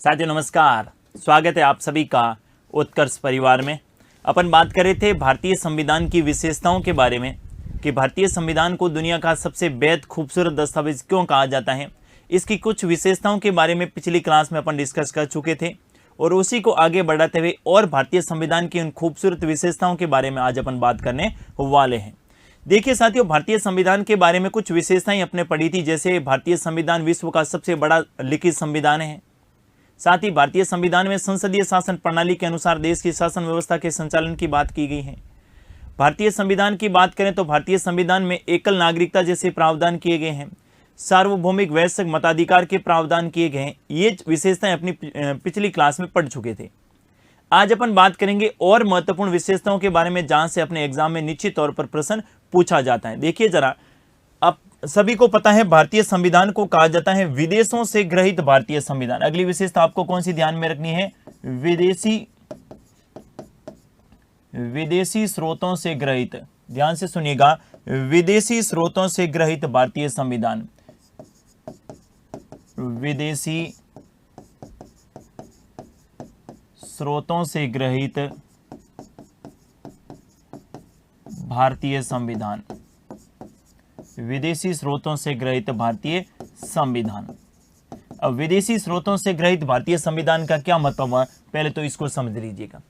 साथियों नमस्कार, स्वागत है आप सभी का उत्कर्ष परिवार में। अपन बात कर रहे थे भारतीय संविधान की विशेषताओं के बारे में कि भारतीय संविधान को दुनिया का सबसे बेहद खूबसूरत दस्तावेज क्यों कहा जाता है। इसकी कुछ विशेषताओं के बारे में पिछली क्लास में अपन डिस्कस कर चुके थे और उसी को आगे बढ़ाते हुए और भारतीय संविधान की उन खूबसूरत विशेषताओं के बारे में आज अपन बात करने वाले हैं। देखिए साथियों, भारतीय संविधान के बारे में कुछ विशेषताएं अपने पढ़ी थी, जैसे भारतीय संविधान विश्व का सबसे बड़ा लिखित संविधान है। साथ ही भारतीय संविधान में संसदीय शासन प्रणाली के अनुसार देश की शासन व्यवस्था के संचालन की बात की गई है। भारतीय संविधान की बात करें तो भारतीय संविधान में एकल नागरिकता जैसे प्रावधान किए गए हैं, सार्वभौमिक वैश्विक मताधिकार के प्रावधान किए गए हैं। ये विशेषताएं अपनी पिछली क्लास में पढ़ चुके थे। आज अपन बात करेंगे और महत्वपूर्ण विशेषताओं के बारे में जहां से अपने एग्जाम में निश्चित तौर पर प्रश्न पूछा जाता है। देखिए जरा, अब सभी को पता है भारतीय संविधान को कहा जाता है विदेशों से ग्रहित भारतीय संविधान। अगली विशेषता आपको कौन सी ध्यान में रखनी है? विदेशी स्रोतों से ग्रहित। ध्यान से सुनिएगा, विदेशी स्रोतों से ग्रहित भारतीय संविधान। विदेशी स्रोतों से ग्रहित भारतीय संविधान। विदेशी स्रोतों से ग्रहित भारतीय संविधान। अब विदेशी स्रोतों से ग्रहित भारतीय संविधान का क्या मतलब है, पहले तो इसको समझ लीजिएगा।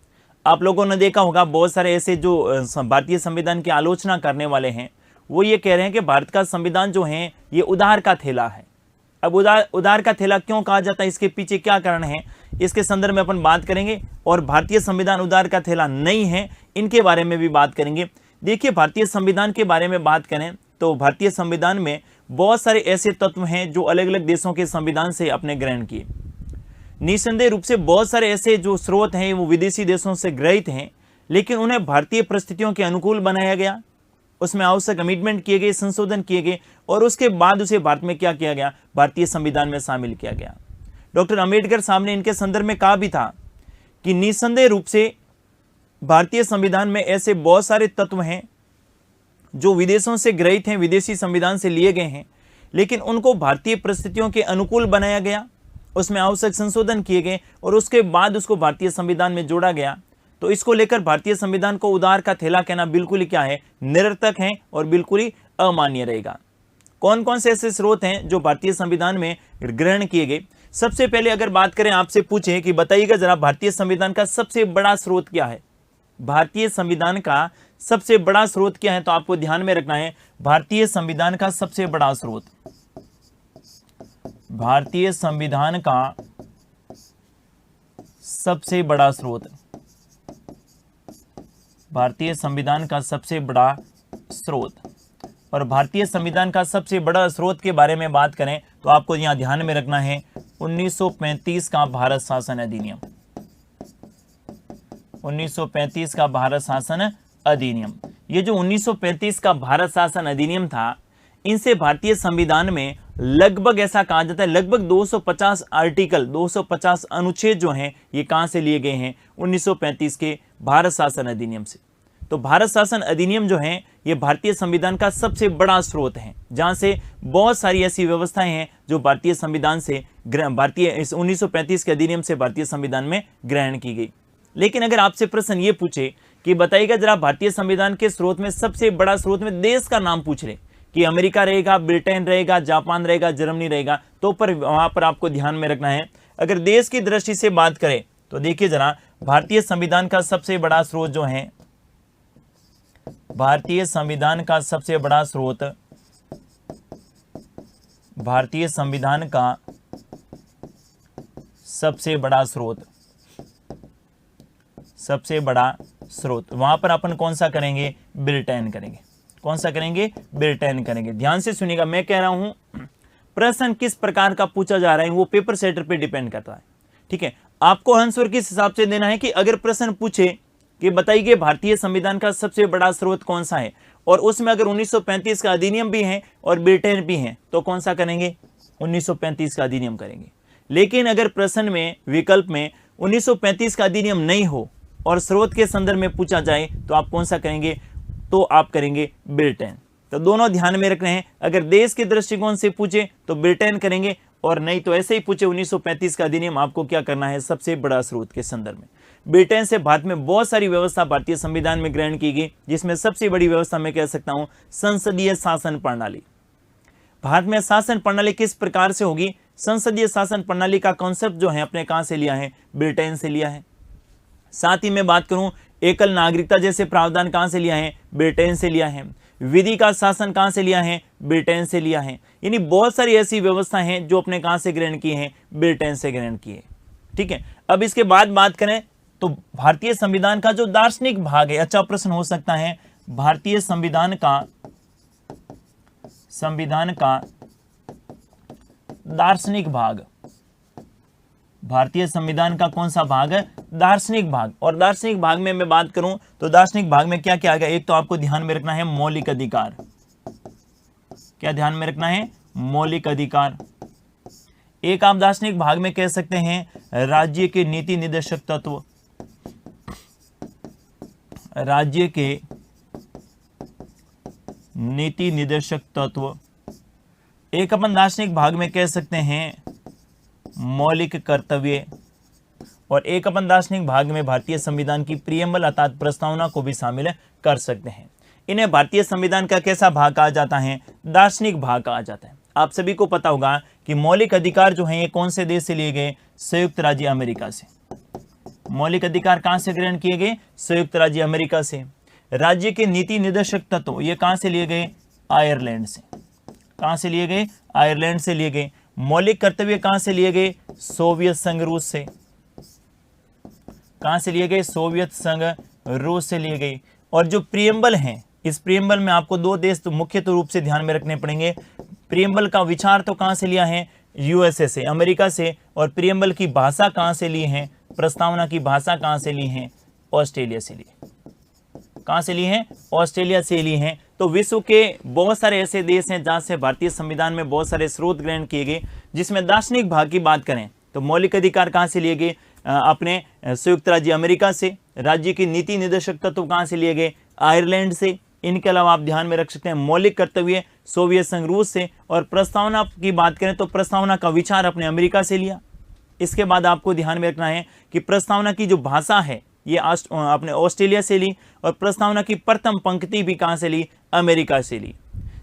आप लोगों ने देखा होगा बहुत सारे ऐसे जो भारतीय संविधान की आलोचना करने वाले हैं, वो ये कह रहे हैं कि भारत का संविधान जो है ये उधार का थैला है। अब उधार का थैला क्यों कहा जाता है, इसके पीछे क्या कारण है, इसके संदर्भ में अपन बात करेंगे। और भारतीय संविधान उधार का थैला नहीं है, इनके बारे में भी बात करेंगे। देखिए, भारतीय संविधान के बारे में बात करें तो भारतीय संविधान में बहुत सारे ऐसे तत्व हैं जो अलग अलग देशों के संविधान से अपने ग्रहण किए। निसंदेह रूप से बहुत सारे ऐसे जो स्रोत हैं वो विदेशी देशों से ग्रहित हैं, लेकिन उन्हें भारतीय परिस्थितियों के अनुकूल बनाया गया, उसमें आवश्यक अमेंडमेंट किए गए, संशोधन किए गए और उसके बाद उसे भारत में क्या किया गया, भारतीय संविधान में शामिल किया गया। डॉक्टर अंबेडकर साहब ने इनके संदर्भ में कहा भी था कि निसंदेह रूप से भारतीय संविधान में ऐसे बहुत सारे तत्व हैं जो विदेशों से ग्रहित हैं, विदेशी संविधान से लिए गए हैं, लेकिन उनको भारतीय परिस्थितियों के अनुकूल बनाया गया, उसमें आवश्यक संशोधन किए गए और उसके बाद उसको भारतीय संविधान में जोड़ा गया। तो इसको लेकर भारतीय संविधान को उधार का थैला कहना बिल्कुल ही क्या है, निरर्थक है और बिल्कुल ही अमान्य रहेगा। कौन कौन से ऐसे स्रोत हैं जो भारतीय संविधान में ग्रहण किए गए? सबसे पहले अगर बात करें, आपसे पूछे कि बताइएगा जरा भारतीय संविधान का सबसे बड़ा स्रोत क्या है। भारतीय संविधान का सबसे बड़ा स्रोत क्या है, तो आपको ध्यान में रखना है भारतीय संविधान का सबसे बड़ा स्रोत। भारतीय संविधान का सबसे बड़ा स्रोत, भारतीय संविधान का सबसे बड़ा स्रोत। और भारतीय संविधान का सबसे बड़ा स्रोत के बारे में बात करें तो आपको यहां ध्यान में रखना है 1935 का भारत शासन अधिनियम। 1935 का भारत शासन अधिनियम। ये जो 1935 का भारत शासन अधिनियम था, इनसे भारतीय संविधान में लगभग ऐसा कहा जाता है लगभग 250 आर्टिकल, 250 अनुच्छेद जो हैं ये कहां से लिए गए हैं, 1935 के भारत शासन अधिनियम से। तो भारत शासन अधिनियम जो है ये भारतीय संविधान का सबसे बड़ा स्रोत है, जहां से बहुत सारी ऐसी व्यवस्थाएं हैं जो भारतीय संविधान से इस 1935 के अधिनियम से भारतीय संविधान में ग्रहण की गई। लेकिन अगर आपसे प्रश्न ये पूछे कि बताइएगा जरा भारतीय संविधान के स्रोत में सबसे बड़ा स्रोत में देश का नाम पूछ रहे कि अमेरिका रहेगा, ब्रिटेन रहेगा, जापान रहेगा, जर्मनी रहेगा, तो वहां पर आपको ध्यान में रखना है। अगर देश की दृष्टि से बात करें तो देखिए जरा, भारतीय संविधान का सबसे बड़ा स्रोत जो है, भारतीय संविधान का सबसे बड़ा स्रोत, भारतीय संविधान का सबसे बड़ा स्रोत, सबसे बड़ा स्रोत, वहां पर अपन कौन सा करेंगे, ब्रिटेन करेंगे। कौन सा करेंगे, ब्रिटेन करेंगे। ध्यान से सुनिएगा, मैं कह रहा हूं प्रश्न किस प्रकार का पूछा जा रहा है वो पेपर सेटर पे डिपेंड करता है, ठीक है। आपको आंसर किस हिसाब से देना है कि अगर प्रश्न पूछे कि बताइए भारतीय संविधान का सबसे बड़ा स्रोत कौन सा है, और उसमें अगर 1935 का अधिनियम भी है और ब्रिटेन भी है, तो कौन सा करेंगे, 1935 का अधिनियम करेंगे। लेकिन अगर प्रश्न में विकल्प में 1935 का अधिनियम नहीं हो और स्रोत के संदर्भ में पूछा जाए तो आप कौन सा करेंगे, तो आप करेंगे ब्रिटेन। तो दोनों ध्यान में रख रहे हैं, अगर देश के दृष्टिकोण से पूछे तो ब्रिटेन करेंगे और नहीं तो ऐसे ही पूछे 1935 का अधिनियम आपको क्या करना है सबसे बड़ा स्रोत के संदर्भ में। ब्रिटेन से भारत में बहुत सारी व्यवस्था भारतीय संविधान में ग्रहण की गई, जिसमें सबसे बड़ी व्यवस्था मैं कह सकता हूं संसदीय शासन प्रणाली। भारत में शासन प्रणाली किस प्रकार से होगी? संसदीय शासन प्रणाली का कॉन्सेप्ट जो है अपने कहां से लिया है? ब्रिटेन से लिया है। साथ ही मैं बात करूं एकल नागरिकता जैसे प्रावधान कहां से लिया है? ब्रिटेन से लिया है। विधि का शासन कहां से लिया है? ब्रिटेन से लिया है। यानी बहुत सारी ऐसी व्यवस्था हैं जो अपने कहां से ग्रहण की है? ब्रिटेन से ग्रहण की है। ठीक है, अब इसके बाद बात करें तो भारतीय संविधान का जो दार्शनिक भाग है, अच्छा प्रश्न हो सकता है, भारतीय संविधान का दार्शनिक भाग, भारतीय संविधान का कौन सा भाग है? दार्शनिक भाग। और दार्शनिक भाग में मैं बात करूं तो दार्शनिक भाग में क्या क्या आएगा? एक तो आपको ध्यान में रखना है मौलिक अधिकार। क्या ध्यान में रखना है? मौलिक अधिकार। एक आप दार्शनिक भाग में कह सकते हैं राज्य के नीति निर्देशक तत्व, राज्य के नीति निर्देशक तत्व। एक अपन दार्शनिक भाग में कह सकते हैं मौलिक कर्तव्य, और एक अपन दार्शनिक भाग में भारतीय संविधान की प्रियम्बल अर्थात प्रस्तावना को भी शामिल कर सकते हैं। इन्हें भारतीय संविधान का कैसा भाग कहा जाता है? दार्शनिक भाग कहा जाता है। आप सभी को पता होगा कि मौलिक अधिकार जो हैं ये कौन से देश से लिए गए? संयुक्त राज्य अमेरिका से। मौलिक अधिकार कहां से ग्रहण किए गए? संयुक्त राज्य अमेरिका से। राज्य के नीति निर्देशक तत्व ये कहां से लिए गए? आयरलैंड से। कहां से लिए गए? आयरलैंड से लिए गए। मौलिक कर्तव्य कहां से लिए गए? सोवियत संघ रूस से। कहां से लिए गए? सोवियत संघ रूस से लिए गए। और जो प्रियम्बल हैं, इस प्रियम्बल में आपको दो देश तो मुख्य रूप से ध्यान में रखने पड़ेंगे। प्रियम्बल का विचार तो कहां से लिया है? यूएसए से, अमेरिका से। और प्रियम्बल की भाषा कहां से ली है? प्रस्तावना की भाषा कहां से ली है? ऑस्ट्रेलिया से ली। कहां से ली है? ऑस्ट्रेलिया से ली है। तो विश्व के बहुत सारे ऐसे देश हैं जहां से भारतीय संविधान में बहुत सारे स्रोत ग्रहण किए गए। जिसमें दार्शनिक भाग की बात करें तो मौलिक अधिकार कहां से लिए गए? अपने संयुक्त राज्य अमेरिका से। राज्य की नीति निर्देशक तत्व कहां से लिए गए? आयरलैंड से। इनके अलावा आप ध्यान में रख सकते हैं मौलिक कर्तव्य सोवियत संघ रूस से। और प्रस्तावना की बात करें तो प्रस्तावना का विचार अपने अमेरिका से लिया। इसके बाद आपको ध्यान में रखना है कि प्रस्तावना की जो भाषा है ये अपने ऑस्ट्रेलिया से ली। और प्रस्तावना की प्रथम पंक्ति भी कहां से ली? अमेरिका से ली।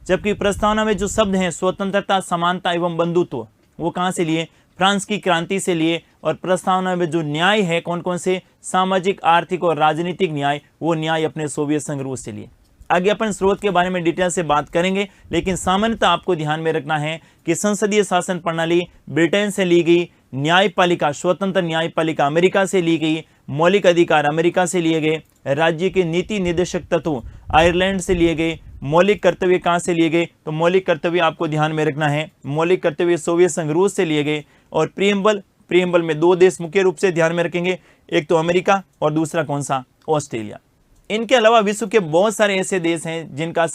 जबकि प्रस्तावना में जो शब्द हैं स्वतंत्रता, समानता एवं बंधुत्व, वो कहां से लिए? फ्रांस की क्रांति से लिए। और प्रस्तावना में जो न्याय है कौन कौन से? सामाजिक, आर्थिक और राजनीतिक न्याय, वो न्याय अपने सोवियत संघ रूस से लिए। आगे अपन स्रोत के बारे में डिटेल से बात करेंगे, लेकिन सामान्यतः आपको ध्यान में रखना है कि संसदीय शासन प्रणाली ब्रिटेन से ली गई, न्यायपालिका, स्वतंत्र न्यायपालिका अमेरिका से ली गई, मौलिक अधिकार अमेरिका से लिए गए, राज्य के नीति निर्देशक तत्व आयरलैंड से लिए गए, मौलिक कर्तव्य कहां से लिए गए? तो मौलिक कर्तव्य आपको ध्यान में रखना है मौलिक कर्तव्य सोवियत संघ रूस से लिए गए। और प्रियम्बल में दो देश मुख्य रूप से ध्यान में रखेंगे, एक तो अमेरिका और दूसरा कौन सा? ऑस्ट्रेलिया। इनके अलावा विश्व के बहुत सारे ऐसे देश हैं जिनके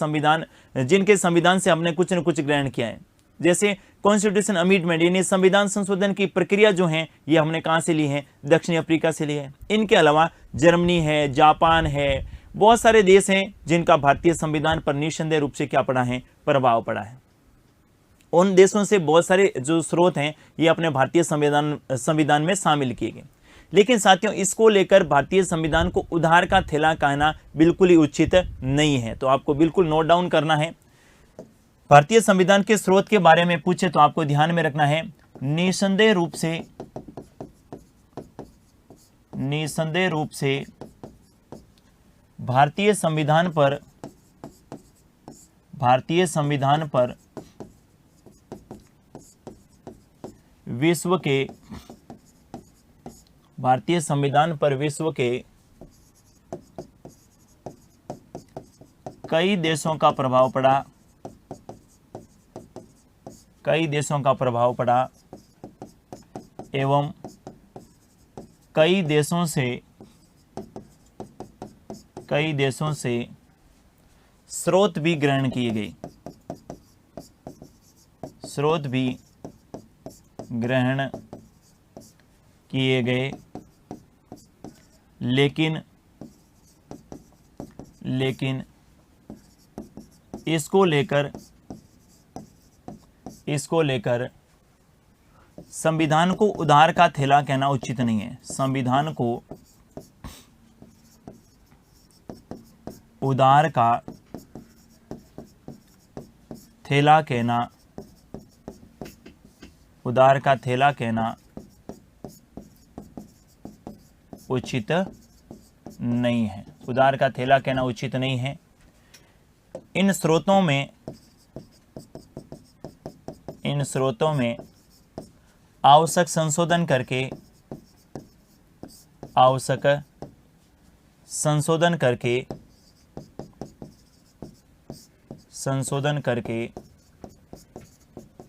संविधान से हमने कुछ न कुछ ग्रहण किया है। जैसे कॉन्स्टिट्यूशन अमेंडमेंट यानी संविधान संशोधन की प्रक्रिया जो है ये हमने कहां से ली है? दक्षिण अफ्रीका से ली है। इनके अलावा जर्मनी है, जापान है, बहुत सारे देश हैं जिनका भारतीय संविधान पर निस्संदेह रूप से क्या पड़ा है? प्रभाव पड़ा है। उन देशों से बहुत सारे जो स्रोत हैं ये अपने भारतीय संविधान में शामिल किए गए। लेकिन साथियों इसको लेकर भारतीय संविधान को उधार का थैला कहना बिल्कुल ही उचित नहीं है। तो आपको बिल्कुल नोट डाउन करना है। भारतीय संविधान के स्रोत के बारे में पूछे तो आपको ध्यान में रखना है निसंदेह रूप से भारतीय संविधान पर विश्व के कई देशों का प्रभाव पड़ा एवं कई देशों से स्रोत भी ग्रहण किए गए। लेकिन इसको लेकर संविधान को उधार का थैला कहना उचित नहीं है। संविधान को उधार का थैला कहना, उधार का थैला कहना उचित नहीं है। उधार का थैला कहना उचित नहीं है। इन स्रोतों में आवश्यक संशोधन करके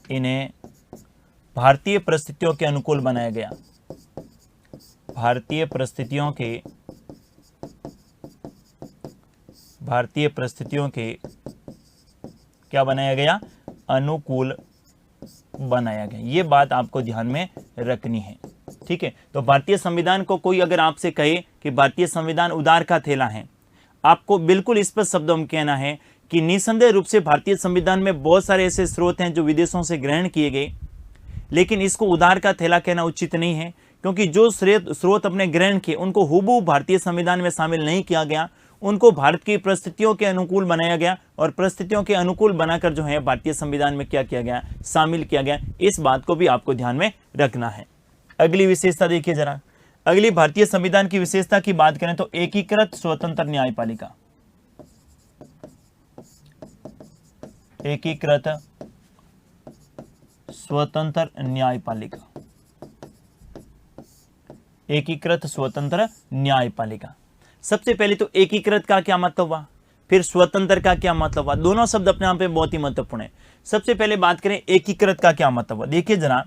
इन्हें भारतीय परिस्थितियों के अनुकूल बनाया गया। भारतीय परिस्थितियों के क्या बनाया गया? अनुकूल बनाया गया। ये बात आपको ध्यान में रखनी है, ठीक है। तो भारतीय संविधान को कोई अगर आपसे कहे कि भारतीय संविधान उधार का थैला है, आपको बिल्कुल स्पष्ट शब्दों में कहना है कि निसंदेह रूप से भारतीय संविधान में बहुत सारे ऐसे स्रोत हैं जो विदेशों से ग्रहण किए गए, लेकिन इसको उधार का थैला कहना उचित नहीं है, क्योंकि जो स्रोत अपने ग्रहण किए उनको हूबहू भारतीय संविधान में शामिल नहीं किया गया, उनको भारत की परिस्थितियों के अनुकूल बनाया गया और परिस्थितियों के अनुकूल बनाकर जो है भारतीय संविधान में क्या किया गया? शामिल किया गया। इस बात को भी आपको ध्यान में रखना है। अगली विशेषता देखिए जरा। अगली भारतीय संविधान की विशेषता की बात करें तो एकीकृत स्वतंत्र न्यायपालिका। एकीकृत स्वतंत्र न्यायपालिका। एकीकृत स्वतंत्र न्यायपालिका। सबसे पहले तो एकीकृत का क्या मतलब हुआ, फिर स्वतंत्र का क्या मतलब हुआ। दोनों शब्द अपने आप में बहुत ही महत्वपूर्ण है। सबसे पहले बात करें एकीकृत का क्या मतलब हुआ। देखिए जरा,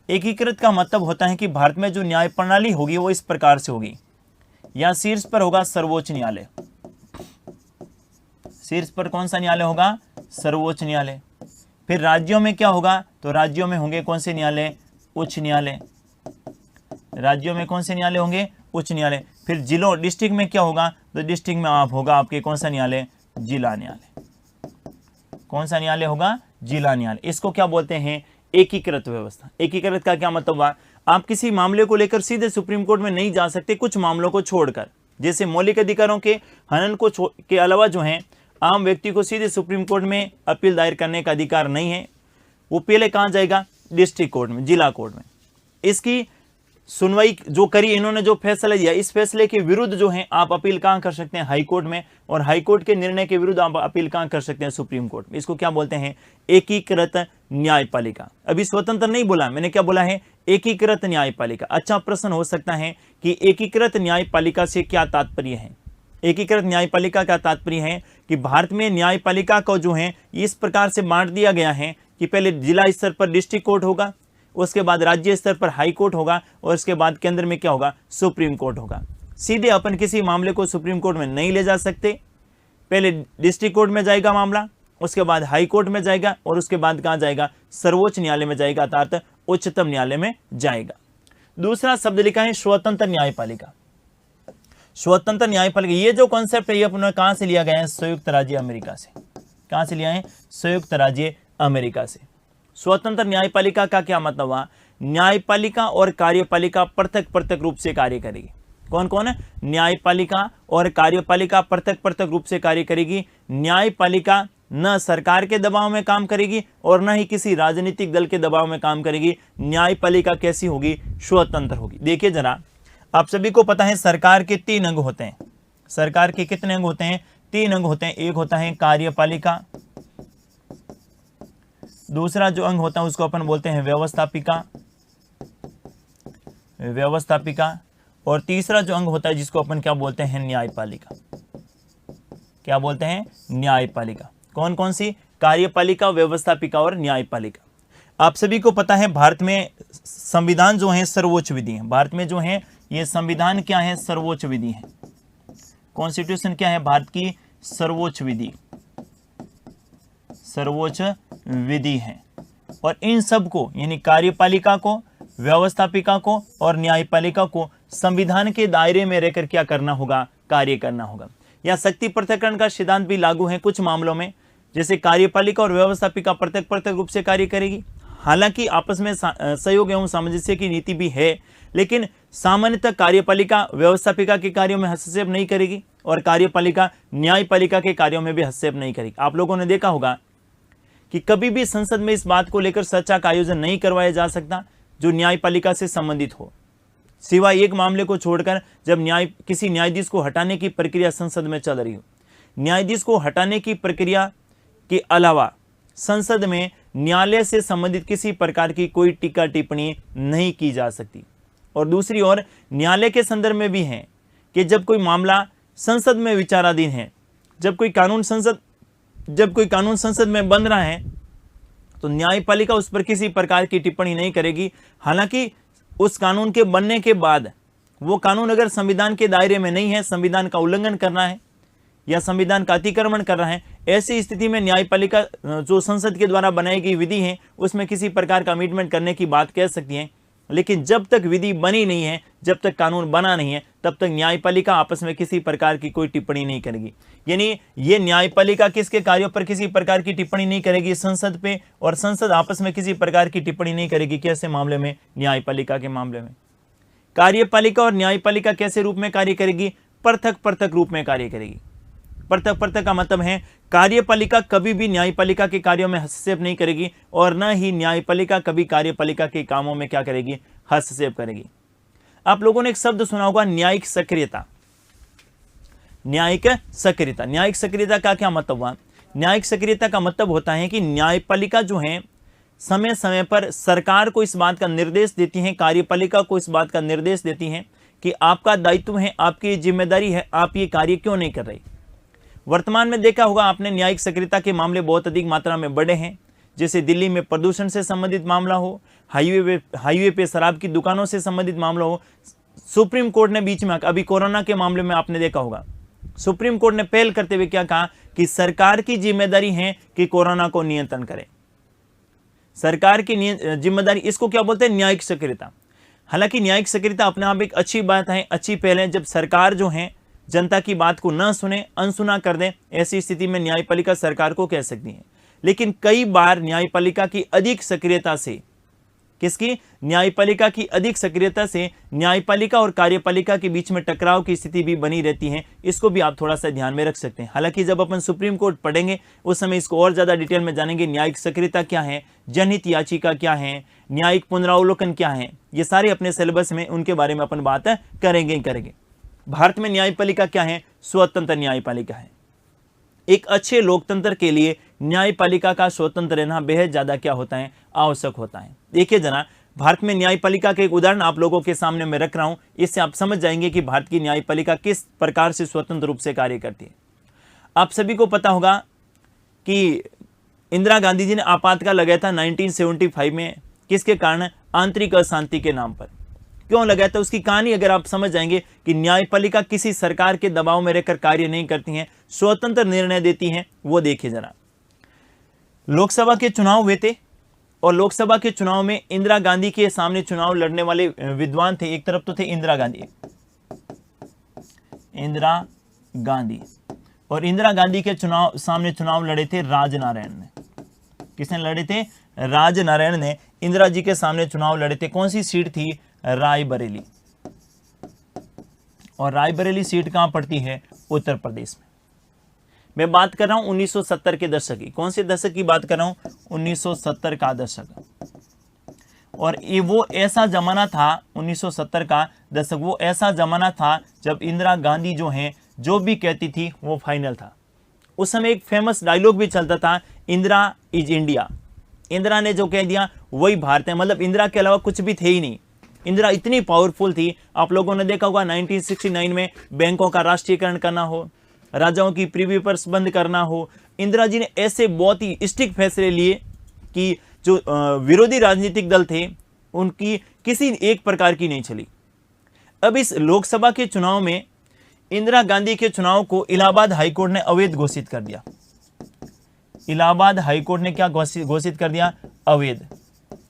एकीकृत का मतलब होता है कि भारत में जो न्याय प्रणाली होगी वो इस प्रकार से होगी। या शीर्ष पर होगा सर्वोच्च न्यायालय। शीर्ष पर कौन सा न्यायालय होगा? सर्वोच्च न्यायालय। फिर राज्यों में क्या होगा? तो राज्यों में होंगे कौन से न्यायालय? उच्च न्यायालय। राज्यों में कौन से न्यायालय होंगे? उच्च न्यायालय। फिर जिलों डिस्ट्रिक्ट में क्या होगा? तो डिस्ट्रिक्ट में आप होगा आपके कौन सा न्यायालय? जिला न्यायालय। कौन सा न्यायालय होगा? जिला न्यायालय। इसको क्या बोलते हैं? एकीकृत व्यवस्था। एकीकृत का क्या मतलब हुआ? आप किसी मामले को लेकर सीधे सुप्रीम कोर्ट में नहीं जा सकते, कुछ मामलों को छोड़कर। जैसे मौलिक अधिकारों के हनन को के अलावा जो है आम व्यक्ति को सीधे सुप्रीम कोर्ट में अपील दायर करने का अधिकार नहीं है। वो पहले कहाँ जाएगा? डिस्ट्रिक्ट कोर्ट में, जिला कोर्ट में। इसकी सुनवाई जो करी, इन्होंने जो फैसला दिया, इस फैसले के विरुद्ध जो है आप अपील कहाँ कर सकते हैं? हाई कोर्ट में। और हाई कोर्ट के निर्णय के विरुद्ध आप अपील कहाँ कर सकते हैं? सुप्रीम कोर्ट में। इसको क्या बोलते हैं? एकीकृत न्यायपालिका। अभी स्वतंत्र नहीं बोला मैंने, क्या बोला है? एकीकृत न्यायपालिका। अच्छा प्रश्न हो सकता है कि एकीकृत न्यायपालिका से क्या तात्पर्य है? एकीकृत न्यायपालिका का तात्पर्य है कि भारत में न्यायपालिका को जो है इस प्रकार से बांट दिया गया है कि पहले जिला स्तर पर डिस्ट्रिक्ट कोर्ट होगा, उसके बाद राज्य स्तर पर हाई कोर्ट होगा और उसके बाद केंद्र में क्या होगा? सुप्रीम कोर्ट होगा। सीधे अपन किसी मामले को सुप्रीम कोर्ट में नहीं ले जा सकते। पहले डिस्ट्रिक्ट कोर्ट में जाएगा मामला, उसके बाद हाई कोर्ट में जाएगा और उसके बाद कहाँ जाएगा? सर्वोच्च न्यायालय में जाएगा, अर्थात उच्चतम न्यायालय में जाएगा। दूसरा शब्द लिखा है स्वतंत्र न्यायपालिका। स्वतंत्र न्यायपालिका, ये जो कॉन्सेप्ट है ये अपने कहां से लिया गया है? संयुक्त राज्य अमेरिका से। कहां से लिया है? संयुक्त राज्य अमेरिका से। स्वतंत्र न्यायपालिका का क्या मतलब हुआ? न्यायपालिका और कार्यपालिका पृथक पृथक रूप से कार्य करेगी। कौन कौन है? न्यायपालिका और कार्यपालिका पृथक पृथक रूप से कार्य करेगी। न्यायपालिका न सरकार के दबाव में काम करेगी और न ही किसी राजनीतिक दल के दबाव में काम करेगी। न्यायपालिका कैसी होगी? स्वतंत्र होगी। देखिए जरा, आप सभी को पता है सरकार के 3 अंग होते हैं। सरकार के कितने अंग होते हैं? 3 अंग होते हैं। एक होता है कार्यपालिका, दूसरा जो अंग होता है उसको अपन बोलते हैं व्यवस्थापिका, और तीसरा जो अंग होता है जिसको अपन क्या बोलते हैं? न्यायपालिका। क्या बोलते हैं? न्यायपालिका। कौन कौन सी? कार्यपालिका, व्यवस्थापिका और न्यायपालिका। आप सभी को पता है भारत में संविधान जो है सर्वोच्च विधि है। भारत में जो है ये संविधान क्या है? सर्वोच्च विधि है। कॉन्स्टिट्यूशन क्या है? भारत की सर्वोच्च विधि, सर्वोच्च विधि है। और इन सब को यानी कार्यपालिका को, व्यवस्थापिका को और न्यायपालिका को संविधान के दायरे में रहकर क्या करना होगा? कार्य करना होगा। या शक्ति पृथक्करण का सिद्धांत भी लागू है कुछ मामलों में, जैसे कार्यपालिका और व्यवस्थापिका पृथक पृथक रूप से कार्य करेगी। हालांकि आपस में सहयोग एवं सामंजस्य की नीति भी है, लेकिन सामान्यतः कार्यपालिका व्यवस्थापिका के कार्यों में हस्तक्षेप नहीं करेगी और कार्यपालिका न्यायपालिका के कार्यों में भी हस्तक्षेप नहीं करेगी। आप लोगों ने देखा होगा कि कभी भी संसद में इस बात को लेकर चर्चा का आयोजन नहीं करवाया जा सकता जो न्यायपालिका से संबंधित हो, सिवाय एक मामले को छोड़कर जब किसी न्यायाधीश को हटाने की प्रक्रिया संसद में चल रही हो। न्यायाधीश को हटाने की प्रक्रिया के अलावा संसद में न्यायालय से संबंधित किसी प्रकार की कोई टीका टिप्पणी नहीं की जा सकती। और दूसरी ओर न्यायालय के संदर्भ में भी है कि जब कोई मामला संसद में विचाराधीन है, जब कोई कानून संसद में बन रहा है, तो न्यायपालिका उस पर किसी प्रकार की टिप्पणी नहीं करेगी। हालांकि उस कानून के बनने के बाद वो कानून अगर संविधान के दायरे में नहीं है, संविधान का उल्लंघन कर रहा है या संविधान का अतिक्रमण कर रहा है, ऐसी स्थिति में न्यायपालिका जो संसद के द्वारा बनाई गई विधि है उसमें किसी प्रकार का अमेंडमेंट करने की बात कह सकती है। लेकिन जब तक विधि बनी नहीं है, जब तक कानून बना नहीं है, तब तक न्यायपालिका आपस में किसी प्रकार की कोई टिप्पणी नहीं करेगी। यानी ये न्यायपालिका किसके कार्यों पर किसी प्रकार की टिप्पणी नहीं करेगी संसद पे, और संसद आपस में किसी प्रकार की टिप्पणी नहीं करेगी कैसे मामले में, न्यायपालिका के मामले में। कार्यपालिका और न्यायपालिका कैसे रूप में कार्य करेगी, पृथक पृथक रूप में कार्य करेगी। पृथक पृथक का मतलब है कार्यपालिका कभी भी न्यायपालिका के कार्यों में हस्तक्षेप नहीं करेगी और न ही न्यायपालिका कभी कार्यपालिका के कामों में क्या करेगी, हस्तक्षेप करेगी। आप लोगों ने एक शब्द सुना होगा, न्यायिक सक्रियता। न्यायिक सक्रियता, न्यायिक सक्रियता का क्या मतलब हुआ? न्यायिक सक्रियता का मतलब होता है कि न्यायपालिका जो है समय समय पर सरकार को इस बात का निर्देश देती है, कार्यपालिका को इस बात का निर्देश देती है कि आपका दायित्व है, आपकी जिम्मेदारी है, आप ये कार्य क्यों नहीं कर रहे। वर्तमान में देखा होगा आपने, न्यायिक सक्रियता के मामले बहुत अधिक मात्रा में बढ़े हैं। जैसे दिल्ली में प्रदूषण से संबंधित मामला हो, हाईवे पे शराब की दुकानों से संबंधित मामला हो। सुप्रीम कोर्ट ने बीच में अभी कोरोना के मामले में आपने देखा होगा, सुप्रीम कोर्ट ने पहल करते हुए क्या कहा कि सरकार की जिम्मेदारी है कि कोरोना को नियंत्रण करे। सरकार की जिम्मेदारी, इसको क्या बोलते हैं, न्यायिक सक्रियता। हालांकि न्यायिक सक्रियता अपने आप एक अच्छी बात है, अच्छी पहल है। जब सरकार जो है जनता की बात को न सुने, अनसुना कर दे, ऐसी स्थिति में न्यायपालिका सरकार को कह सकती है। लेकिन कई बार न्यायपालिका की अधिक सक्रियता से, किसकी, न्यायपालिका की अधिक सक्रियता से न्यायपालिका और कार्यपालिका के बीच में टकराव की स्थिति भी बनी रहती है। इसको भी आप थोड़ा सा ध्यान में रख सकते हैं। हालांकि जब अपन सुप्रीम कोर्ट पढ़ेंगे उस समय इसको और ज्यादा डिटेल में जानेंगे। न्यायिक सक्रियता क्या है, जनहित याचिका क्या है, न्यायिक पुनरावलोकन क्या है, ये सारे अपने सिलेबस में उनके बारे में अपन बात करेंगे। भारत में न्यायपालिका क्या है, स्वतंत्र न्यायपालिका है। एक अच्छे लोकतंत्र के लिए न्यायपालिका का स्वतंत्र रहना बेहद ज्यादा क्या होता है, आवश्यक होता है। देखिए जरा, भारत में न्यायपालिका का एक उदाहरण आप लोगों के सामने मैं रख रहा हूं, इससे आप समझ जाएंगे कि भारत की न्यायपालिका किस प्रकार से स्वतंत्र रूप से कार्य करती है। आप सभी को पता होगा कि इंदिरा गांधी जी ने आपातकाल लगाया था 1975 में, किसके कारण, आंतरिक अशांति के नाम पर। क्यों लगाया था, उसकी कहानी अगर आप समझ जाएंगे कि न्यायपालिका किसी सरकार के दबाव में रहकर कार्य नहीं करती हैं, स्वतंत्र निर्णय देती हैं, वो देखिए जरा। लोकसभा के चुनाव हुए थे और लोकसभा के चुनाव में इंदिरा गांधी के सामने चुनाव लड़ने वाले विद्वान थे। एक तरफ तो थे इंदिरा गांधी, और इंदिरा गांधी के सामने चुनाव लड़े थे राजनारायण ने। किसने लड़े थे, राजनारायण ने इंदिरा जी के सामने चुनाव लड़े थे। कौन सी सीट थी, रायबरेली। और रायबरेली सीट कहां पड़ती है, उत्तर प्रदेश में। मैं बात कर रहा हूं 1970 के दशक की। कौन से दशक की बात कर रहा हूं, 1970 का दशक। और ये वो ऐसा जमाना था, 1970 का दशक वो ऐसा जमाना था जब इंदिरा गांधी जो हैं जो भी कहती थी वो फाइनल था। उस समय एक फेमस डायलॉग भी चलता था, इंदिरा इज इंडिया। इंदिरा ने जो कह दिया वही भारत है, मतलब इंदिरा के अलावा कुछ भी थे ही नहीं। इंदिरा इतनी पावरफुल थी। आप लोगों ने देखा होगा 1969 में बैंकों का राष्ट्रीयकरण करना हो, राजाओं की प्रीवी पर्स बंद करना हो, इंदिरा जी ने ऐसे बहुत ही स्ट्रिक्ट फैसले लिए कि जो विरोधी राजनीतिक दल थे उनकी किसी एक प्रकार की नहीं चली। अब इस लोकसभा के चुनाव में इंदिरा गांधी के चुनाव को इलाहाबाद हाईकोर्ट ने अवैध घोषित कर दिया। इलाहाबाद हाईकोर्ट ने क्या घोषित कर दिया, अवैध।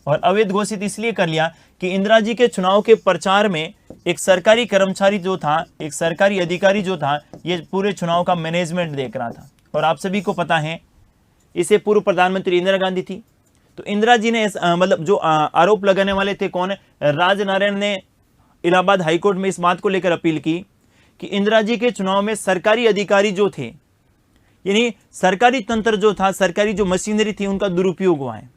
और अवैध घोषित इसलिए कर लिया कि इंदिरा जी के चुनाव के प्रचार में एक सरकारी कर्मचारी जो था, एक सरकारी अधिकारी जो था, ये पूरे चुनाव का मैनेजमेंट देख रहा था। और आप सभी को पता है इसे पूर्व प्रधानमंत्री इंदिरा गांधी थी। तो इंदिरा जी ने मतलब जो आरोप लगाने वाले थे कौन, राजनारायण ने इलाहाबाद हाईकोर्ट में इस बात को लेकर अपील की कि इंदिरा जी के चुनाव में सरकारी अधिकारी जो थे, यानी सरकारी तंत्र जो था, सरकारी जो मशीनरी थी, उनका दुरुपयोग हुआ है।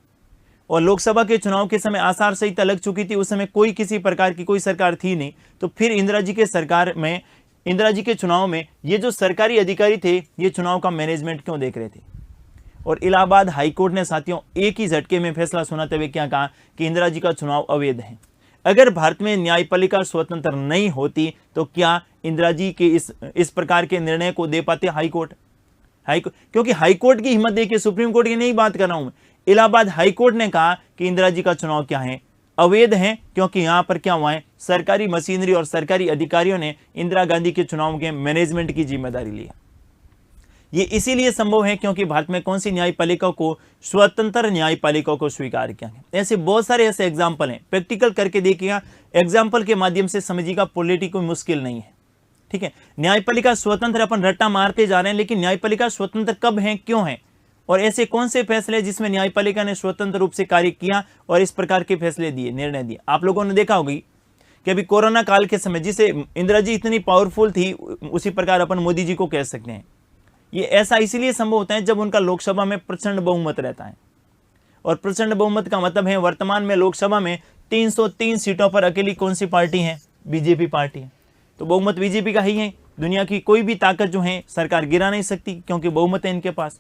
और लोकसभा के चुनाव के समय आचार संहिता लग चुकी थी, उस समय कोई किसी प्रकार की कोई सरकार थी नहीं, तो फिर इंदिरा जी के सरकार में, इंदिरा जी के चुनाव में ये जो सरकारी अधिकारी थे ये चुनाव का मैनेजमेंट क्यों देख रहे थे। और इलाहाबाद हाईकोर्ट ने साथियों एक ही झटके में फैसला सुनाते हुए क्या कहा कि इंदिरा जी का चुनाव अवैध है। अगर भारत में न्यायपालिका स्वतंत्र नहीं होती तो क्या इंदिरा जी के इस प्रकार के निर्णय को दे पाते हाईकोर्ट? क्योंकि हाईकोर्ट की हिम्मत देखिए, सुप्रीम कोर्ट की नहीं बात कर रहा हूं मैं, इलाहाबाद हाईकोर्ट ने कहा कि इंदिरा जी का चुनाव क्या है, अवैध है, क्योंकि यहां पर क्या हुआ है, सरकारी मशीनरी और सरकारी अधिकारियों ने इंदिरा गांधी के चुनाव के मैनेजमेंट की जिम्मेदारी ली। ये इसीलिए संभव है क्योंकि भारत में कौन सी न्यायपालिका को, स्वतंत्र न्यायपालिका को स्वीकार किया गया। ऐसे बहुत सारे ऐसे एग्जाम्पल हैं, प्रैक्टिकल करके देखिएगा, एग्जाम्पल के माध्यम से समझिएगा, पॉलिटिक्स कोई मुश्किल नहीं है। ठीक है, न्यायपालिका स्वतंत्र अपन रट्टा मारते जा रहे हैं, लेकिन न्यायपालिका स्वतंत्र कब है, क्यों है, और ऐसे कौन से फैसले जिसमें न्यायपालिका ने स्वतंत्र रूप से कार्य किया और इस प्रकार के फैसले दिए, निर्णय दिए। आप लोगों ने देखा होगी कि अभी कोरोना काल के समय जिसे इंदिरा जी इतनी पावरफुल थी, उसी प्रकार अपन मोदी जी को कह सकते हैं। ये ऐसा इसलिए संभव होता है जब उनका लोकसभा में प्रचंड बहुमत रहता है, और प्रचंड बहुमत का मतलब है वर्तमान में लोकसभा में 303 सीटों पर अकेली कौन सी पार्टी है, बीजेपी पार्टी है। तो बहुमत बीजेपी का ही है, दुनिया की कोई भी ताकत जो है सरकार गिरा नहीं सकती क्योंकि बहुमत है इनके पास।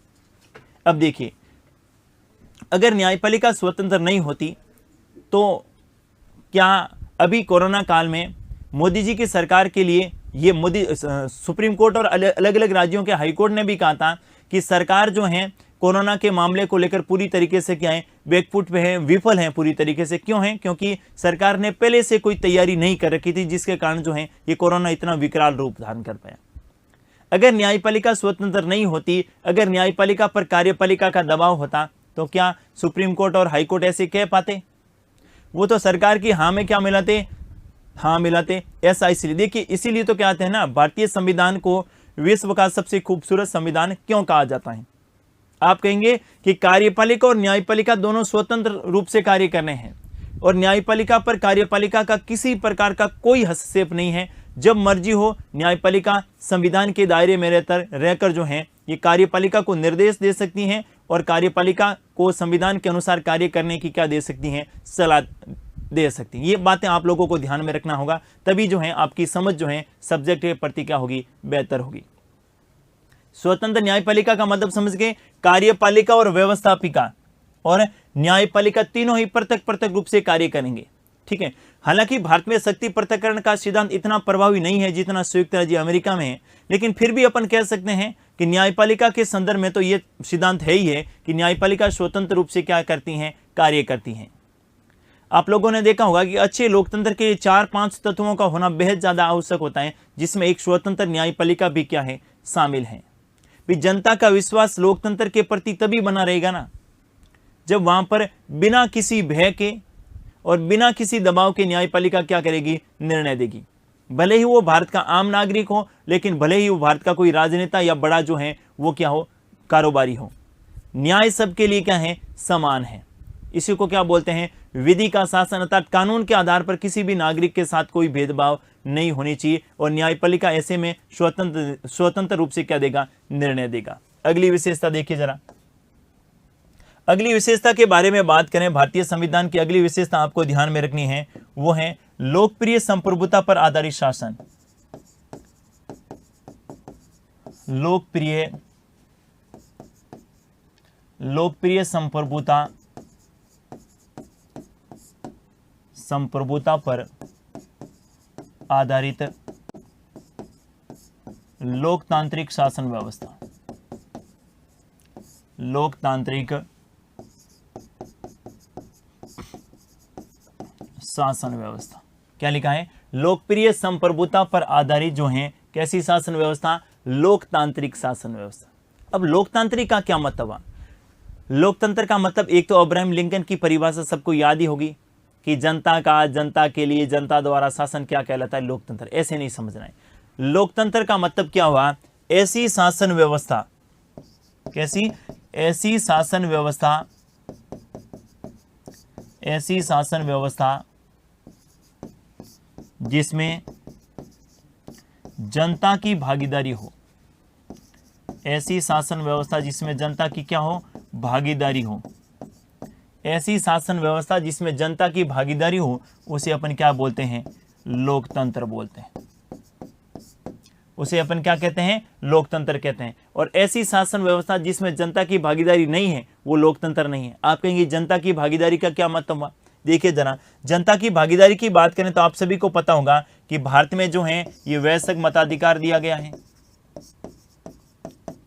अब देखिए, अगर न्यायपालिका स्वतंत्र नहीं होती तो क्या अभी कोरोना काल में मोदी जी की सरकार के लिए ये मोदी सुप्रीम कोर्ट और अलग अलग राज्यों के हाईकोर्ट ने भी कहा था कि सरकार जो है कोरोना के मामले को लेकर पूरी तरीके से क्या है, बैकफुट पे है, विफल है पूरी तरीके से। क्यों है? क्योंकि सरकार ने पहले से कोई तैयारी नहीं कर रखी थी, जिसके कारण जो है ये कोरोना इतना विकराल रूप धारण कर पाया। अगर न्यायपालिका स्वतंत्र नहीं होती, अगर न्यायपालिका पर कार्यपालिका का दबाव होता, तो क्या सुप्रीम कोर्ट और हाईकोर्ट ऐसे कह पाते? वो तो सरकार की हाँ में क्या मिलाते, हाँ मिलाते। ऐसा इसलिए देखिए, इसीलिए तो कहते हैं ना, भारतीय संविधान को विश्व का सबसे खूबसूरत संविधान क्यों कहा जाता है। आप कहेंगे कि कार्यपालिका और न्यायपालिका दोनों स्वतंत्र रूप से कार्य करने हैं, और न्यायपालिका पर कार्यपालिका का किसी प्रकार का कोई हस्तक्षेप नहीं है। जब मर्जी हो न्यायपालिका संविधान के दायरे में रहकर जो है ये कार्यपालिका को निर्देश दे सकती हैं, और कार्यपालिका को संविधान के अनुसार कार्य करने की क्या दे सकती हैं, सलाह दे सकती हैं। ये बातें आप लोगों को ध्यान में रखना होगा, तभी जो है आपकी समझ जो है सब्जेक्ट के प्रति क्या होगी, बेहतर होगी। स्वतंत्र न्यायपालिका का मतलब समझ गए, कार्यपालिका और व्यवस्थापिका और न्यायपालिका तीनों ही पृथक रूप से कार्य करेंगे। ठीक है, हालांकि भारत में शक्ति पृथक्करण का सिद्धांत इतना प्रभावी नहीं है जितना संयुक्त राज्य अमेरिका में है, लेकिन फिर भी अपन कह सकते हैं कि न्यायपालिका के संदर्भ में तो ये सिद्धांत है ही है कि न्यायपालिका स्वतंत्र रूप से क्या करती हैं, कार्य करती हैं। आप लोगों ने देखा होगा कि अच्छे लोकतंत्र के लिए 4-5 तत्वों का होना बेहद ज्यादा आवश्यक होता है, जिसमें एक स्वतंत्र न्यायपालिका भी क्या है, शामिल है। जनता का विश्वास लोकतंत्र के प्रति तभी बना रहेगा ना, जब वहां पर बिना किसी भय के और बिना किसी दबाव के न्यायपालिका क्या करेगी, निर्णय देगी। भले ही वो भारत का आम नागरिक हो, लेकिन भले ही वो भारत का कोई राजनेता या बड़ा जो है वो क्या हो, कारोबारी हो, न्याय सबके लिए क्या है, समान है। इसी को क्या बोलते हैं, विधि का शासन, अर्थात कानून के आधार पर किसी भी नागरिक के साथ कोई भेदभाव नहीं होनी चाहिए, और न्यायपालिका ऐसे में स्वतंत्र रूप से क्या देगा, निर्णय देगा। अगली विशेषता देखिए जरा, अगली विशेषता के बारे में बात करें, भारतीय संविधान की अगली विशेषता आपको ध्यान में रखनी है, वो है लोकप्रिय संप्रभुता पर आधारित शासन। लोकप्रिय संप्रभुता पर आधारित लोकतांत्रिक शासन व्यवस्था। लोकतांत्रिक शासन व्यवस्था क्या लिखा है, लोकप्रिय संप्रभुता पर आधारित जो है कैसी शासन व्यवस्था, लोकतांत्रिक शासन व्यवस्था। अब लोकतांत्रिक का क्या मतलब है? लोकतंत्र का मतलब एक तो अब्राहम लिंकन की परिभाषा सबको याद ही होगी कि जनता का, जनता के लिए, जनता द्वारा शासन क्या कहलाता है, लोकतंत्र। ऐसे नहीं समझना है। लोकतंत्र का मतलब क्या हुआ, ऐसी शासन व्यवस्था, कैसी, ऐसी शासन व्यवस्था ऐसी शासन व्यवस्था जिसमें जनता की भागीदारी हो, ऐसी शासन व्यवस्था जिसमें जनता की क्या हो, भागीदारी हो, ऐसी शासन व्यवस्था जिसमें जनता की भागीदारी हो, उसे अपन क्या बोलते हैं, लोकतंत्र बोलते हैं। उसे अपन क्या कहते हैं, लोकतंत्र कहते हैं। और ऐसी शासन व्यवस्था जिसमें जनता की भागीदारी नहीं है, वो लोकतंत्र नहीं है। आप कहेंगे जनता की भागीदारी का क्या मतलब हुआ? देखिए जरा, जनता की भागीदारी की बात करें तो आप सभी को पता होगा कि भारत में जो है ये वयस्क मताधिकार दिया गया है।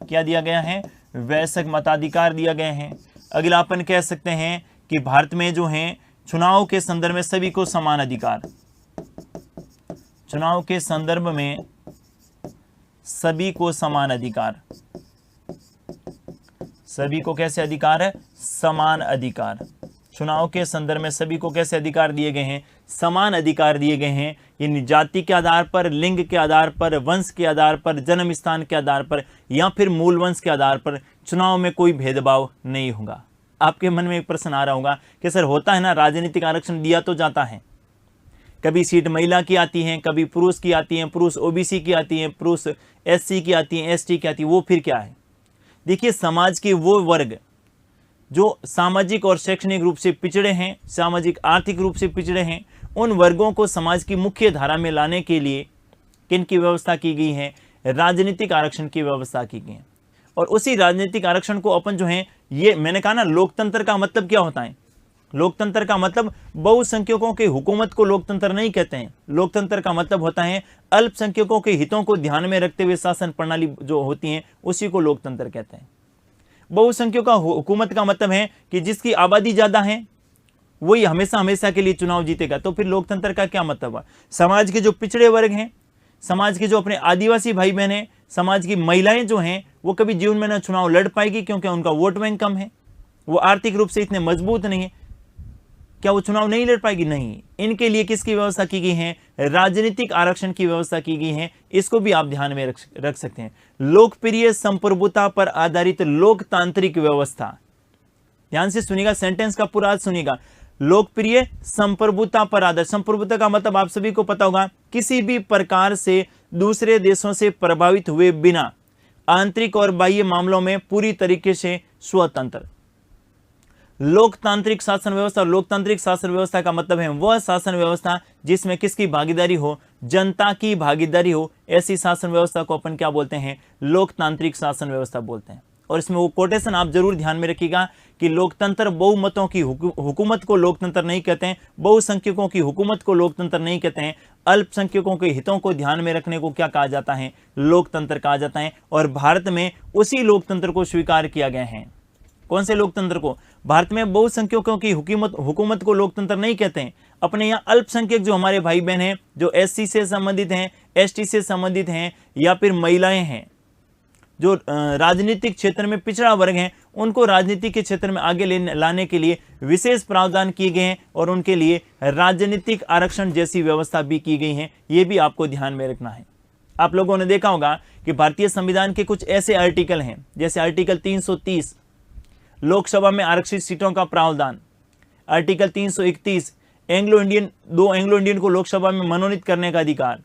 क्या दिया गया है? वयस्क मताधिकार दिया गया है। अगला अपन कह सकते हैं कि भारत में जो है चुनाव के संदर्भ में सभी को समान अधिकार, चुनाव के संदर्भ में सभी को समान अधिकार, सभी को कैसे अधिकार है? समान अधिकार। चुनाव के संदर्भ में सभी को कैसे अधिकार दिए गए हैं? समान अधिकार दिए गए हैं। ये जाति के आधार पर, लिंग के आधार पर, वंश के आधार पर, जन्म स्थान के आधार पर या फिर मूल वंश के आधार पर चुनाव में कोई भेदभाव नहीं होगा। आपके मन में एक प्रश्न आ रहा होगा कि सर होता है ना, राजनीतिक आरक्षण दिया तो जाता है, कभी सीट महिला की आती है, कभी पुरुष की आती है, पुरुष ओबीसी की आती है, पुरुष एससी की आती है, एसटी की आती है, वो फिर क्या है? देखिए, समाज के वो वर्ग जो सामाजिक और शैक्षणिक रूप से पिछड़े हैं, सामाजिक आर्थिक रूप से पिछड़े हैं, उन वर्गों को समाज की मुख्य धारा में लाने के लिए किन की व्यवस्था की गई है? राजनीतिक आरक्षण की व्यवस्था की गई है। और उसी राजनीतिक आरक्षण को अपन जो है, ये मैंने कहा ना, लोकतंत्र का मतलब क्या होता है? लोकतंत्र का मतलब बहुसंख्यकों की हुकूमत को लोकतंत्र नहीं कहते हैं। लोकतंत्र का मतलब होता है अल्पसंख्यकों के हितों को ध्यान में रखते हुए शासन प्रणाली जो होती है, उसी को लोकतंत्र कहते हैं। बहुसंख्यकों का हुकूमत का मतलब है कि जिसकी आबादी ज्यादा है वही हमेशा हमेशा के लिए चुनाव जीतेगा। तो फिर लोकतंत्र का क्या मतलब है? समाज के जो पिछड़े वर्ग हैं, समाज के जो अपने आदिवासी भाई बहन हैं, समाज की महिलाएं जो हैं, वो कभी जीवन में ना चुनाव लड़ पाएगी क्योंकि उनका वोट बैंक कम है, वो आर्थिक रूप से इतने मजबूत नहीं है। क्या वो चुनाव नहीं लड़ पाएगी? नहीं। इनके लिए किसकी व्यवस्था की गई है? राजनीतिक आरक्षण की व्यवस्था की गई है। इसको भी आप ध्यान में रख सकते हैं। लोकप्रिय संप्रभुता पर आधारित लोकतांत्रिक व्यवस्था। ध्यान से सुनिएगा, सेंटेंस का पूरा सुनिएगा। लोकप्रिय संप्रभुता पर आधारित, संप्रभुता का मतलब आप सभी को पता होगा, किसी भी प्रकार से दूसरे देशों से प्रभावित हुए बिना आंतरिक और बाह्य मामलों में पूरी तरीके से स्वतंत्र। लोकतांत्रिक शासन व्यवस्था, लोकतांत्रिक शासन व्यवस्था का मतलब है वह शासन व्यवस्था जिसमें किसकी भागीदारी हो? जनता की भागीदारी हो। ऐसी शासन व्यवस्था को अपन क्या बोलते हैं? लोकतांत्रिक शासन व्यवस्था बोलते हैं। और इसमें वो कोटेशन आप जरूर ध्यान में रखिएगा कि लोकतंत्र बहुमतों की हुकूमत को लोकतंत्र नहीं कहते हैं, बहुसंख्यकों की हुकूमत को लोकतंत्र नहीं कहते हैं, अल्पसंख्यकों के हितों को ध्यान में रखने को क्या कहा जाता है? लोकतंत्र कहा जाता है। और भारत में उसी लोकतंत्र को स्वीकार किया गया है। कौन से लोकतंत्र को? भारत में बहुसंख्यकों की हुकूमत को लोकतंत्र नहीं कहते हैं। अपने यहाँ अल्पसंख्यक जो हमारे भाई बहन हैं, जो एससी से संबंधित हैं, एसटी से संबंधित हैं, या फिर महिलाएं हैं, जो राजनीतिक क्षेत्र में पिछड़ा वर्ग हैं, उनको राजनीति के क्षेत्र में आगे लाने के लिए विशेष प्रावधान किए गए हैं और उनके लिए राजनीतिक आरक्षण जैसी व्यवस्था भी की गई है। ये भी आपको ध्यान में रखना है। आप लोगों ने देखा होगा कि भारतीय संविधान के कुछ ऐसे आर्टिकल हैं, जैसे आर्टिकल 330 लोकसभा में आरक्षित सीटों का प्रावधान, आर्टिकल 331 एंग्लो इंडियन को लोकसभा में मनोनीत करने का अधिकार,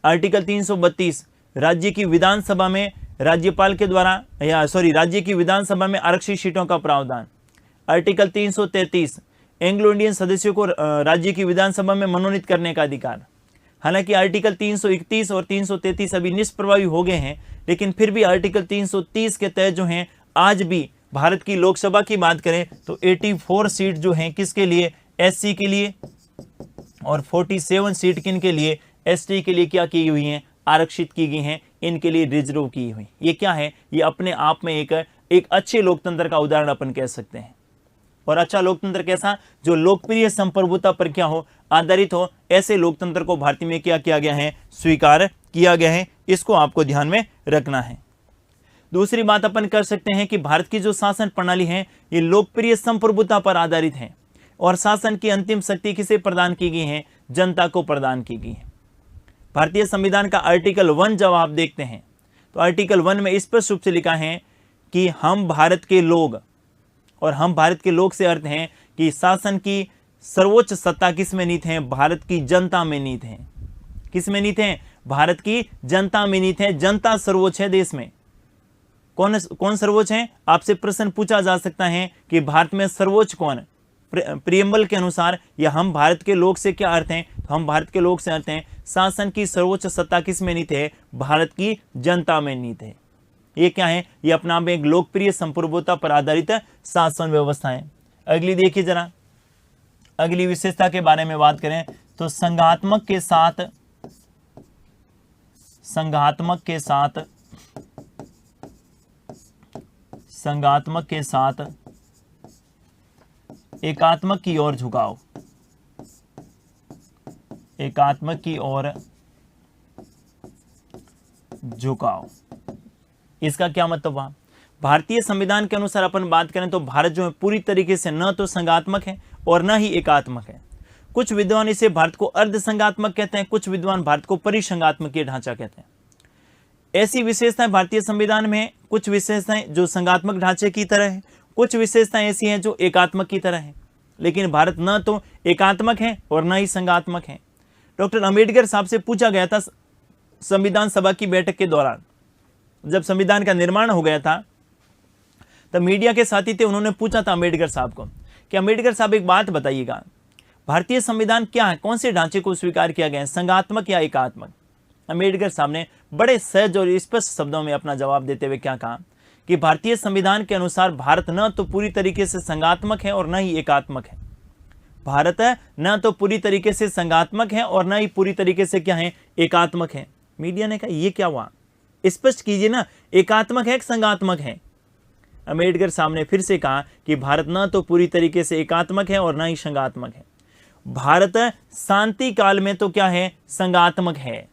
आर्टिकल 332 राज्य की विधानसभा में राज्यपाल के द्वारा राज्य की विधानसभा में आरक्षित सीटों का प्रावधान, आर्टिकल 333 एंग्लो इंडियन सदस्यों को राज्य की विधानसभा में मनोनीत करने का अधिकार। हालांकि आर्टिकल 331 और 333 अभी निष्प्रभावी हो गए हैं, लेकिन फिर भी आर्टिकल 330 के तहत जो हैं आज भी भारत की लोकसभा की बात करें तो 84 सीट जो हैं किसके लिए? एससी के लिए, और 47 सीट किन के लिए? एसटी के लिए क्या की हुई हैं? आरक्षित की गई हैं। इनके लिए रिजर्व की हुई। ये क्या है? ये अपने आप में एक अच्छे लोकतंत्र का उदाहरण अपन कह सकते हैं। और अच्छा लोकतंत्र कैसा? जो लोकप्रिय संप्रभुता पर क्या हो? आधारित हो। ऐसे लोकतंत्र को भारत में क्या किया गया है? स्वीकार किया गया है। इसको आपको ध्यान में रखना है। दूसरी बात अपन कर सकते हैं कि भारत की जो शासन प्रणाली है ये लोकप्रिय संप्रभुता पर आधारित है और शासन की अंतिम शक्ति किसे प्रदान की गई है? जनता को प्रदान की गई है। भारतीय संविधान का आर्टिकल 1 जब आप देखते हैं तो आर्टिकल 1 में स्पष्ट रूप से लिखा है कि हम भारत के लोग, और हम भारत के लोग से अर्थ है कि शासन की सर्वोच्च सत्ता किस में नीत है? भारत की जनता में नीत है। किस में नीत है? भारत की जनता में नीत है। जनता सर्वोच्च है देश में। कौन सर्वोच्च है? आपसे प्रश्न पूछा जा सकता है कि भारत में सर्वोच्च कौन? प्रियम्बल के अनुसार या हम भारत के लोक से क्या अर्थ हैं? तो हम भारत के लोक से अर्थ हैं शासन की सर्वोच्च सत्ता किस में नीत है? भारत की जनता में नीत है। ये क्या है? ये अपना आप में एक लोकप्रिय संप्रभुता पर आधारित शासन व्यवस्था है। अगली देखिए जरा, अगली विशेषता के बारे में बात करें तो संघात्मक के साथ एकात्मक की ओर झुकाव। एकात्मक की ओर झुकाव, इसका क्या मतलब हुआ? भारतीय संविधान के अनुसार अपन बात करें तो भारत जो है पूरी तरीके से न तो संघात्मक है और न ही एकात्मक है। कुछ विद्वान इसे भारत को अर्ध संघात्मक कहते हैं, कुछ विद्वान भारत को परिसंघात्मक ढांचा कहते हैं। ऐसी विशेषताएं भारतीय संविधान में है, कुछ विशेषताएं जो संघात्मक ढांचे की तरह है, कुछ विशेषताएं ऐसी हैं जो एकात्मक की तरह है। लेकिन भारत न तो एकात्मक है और न ही संघात्मक है। डॉक्टर अंबेडकर साहब से पूछा गया था संविधान सभा की बैठक के दौरान, जब संविधान का निर्माण हो गया था तब मीडिया के साथी थे, उन्होंने पूछा था अंबेडकर साहब को कि अंबेडकर साहब एक बात बताइएगा, भारतीय संविधान क्या है? कौन से ढांचे को स्वीकार किया गया है, संघात्मक या एकात्मक? अंबेडकर साहब ने बड़े सहज और स्पष्ट शब्दों में अपना जवाब देते हुए क्या कहा कि भारतीय संविधान के अनुसार भारत न तो पूरी तरीके से संघात्मक है और न ही एकात्मक है। भारत न तो पूरी तरीके से संघात्मक है और न ही पूरी तरीके से क्या है? एकात्मक है। मीडिया ने कहा ये क्या हुआ, स्पष्ट कीजिए ना, एकात्मक है कि संघात्मक है? अंबेडकर साहब ने फिर से कहा कि भारत न तो पूरी तरीके से एकात्मक है और न ही संघात्मक है। भारत शांति काल में तो क्या है? संघात्मक है।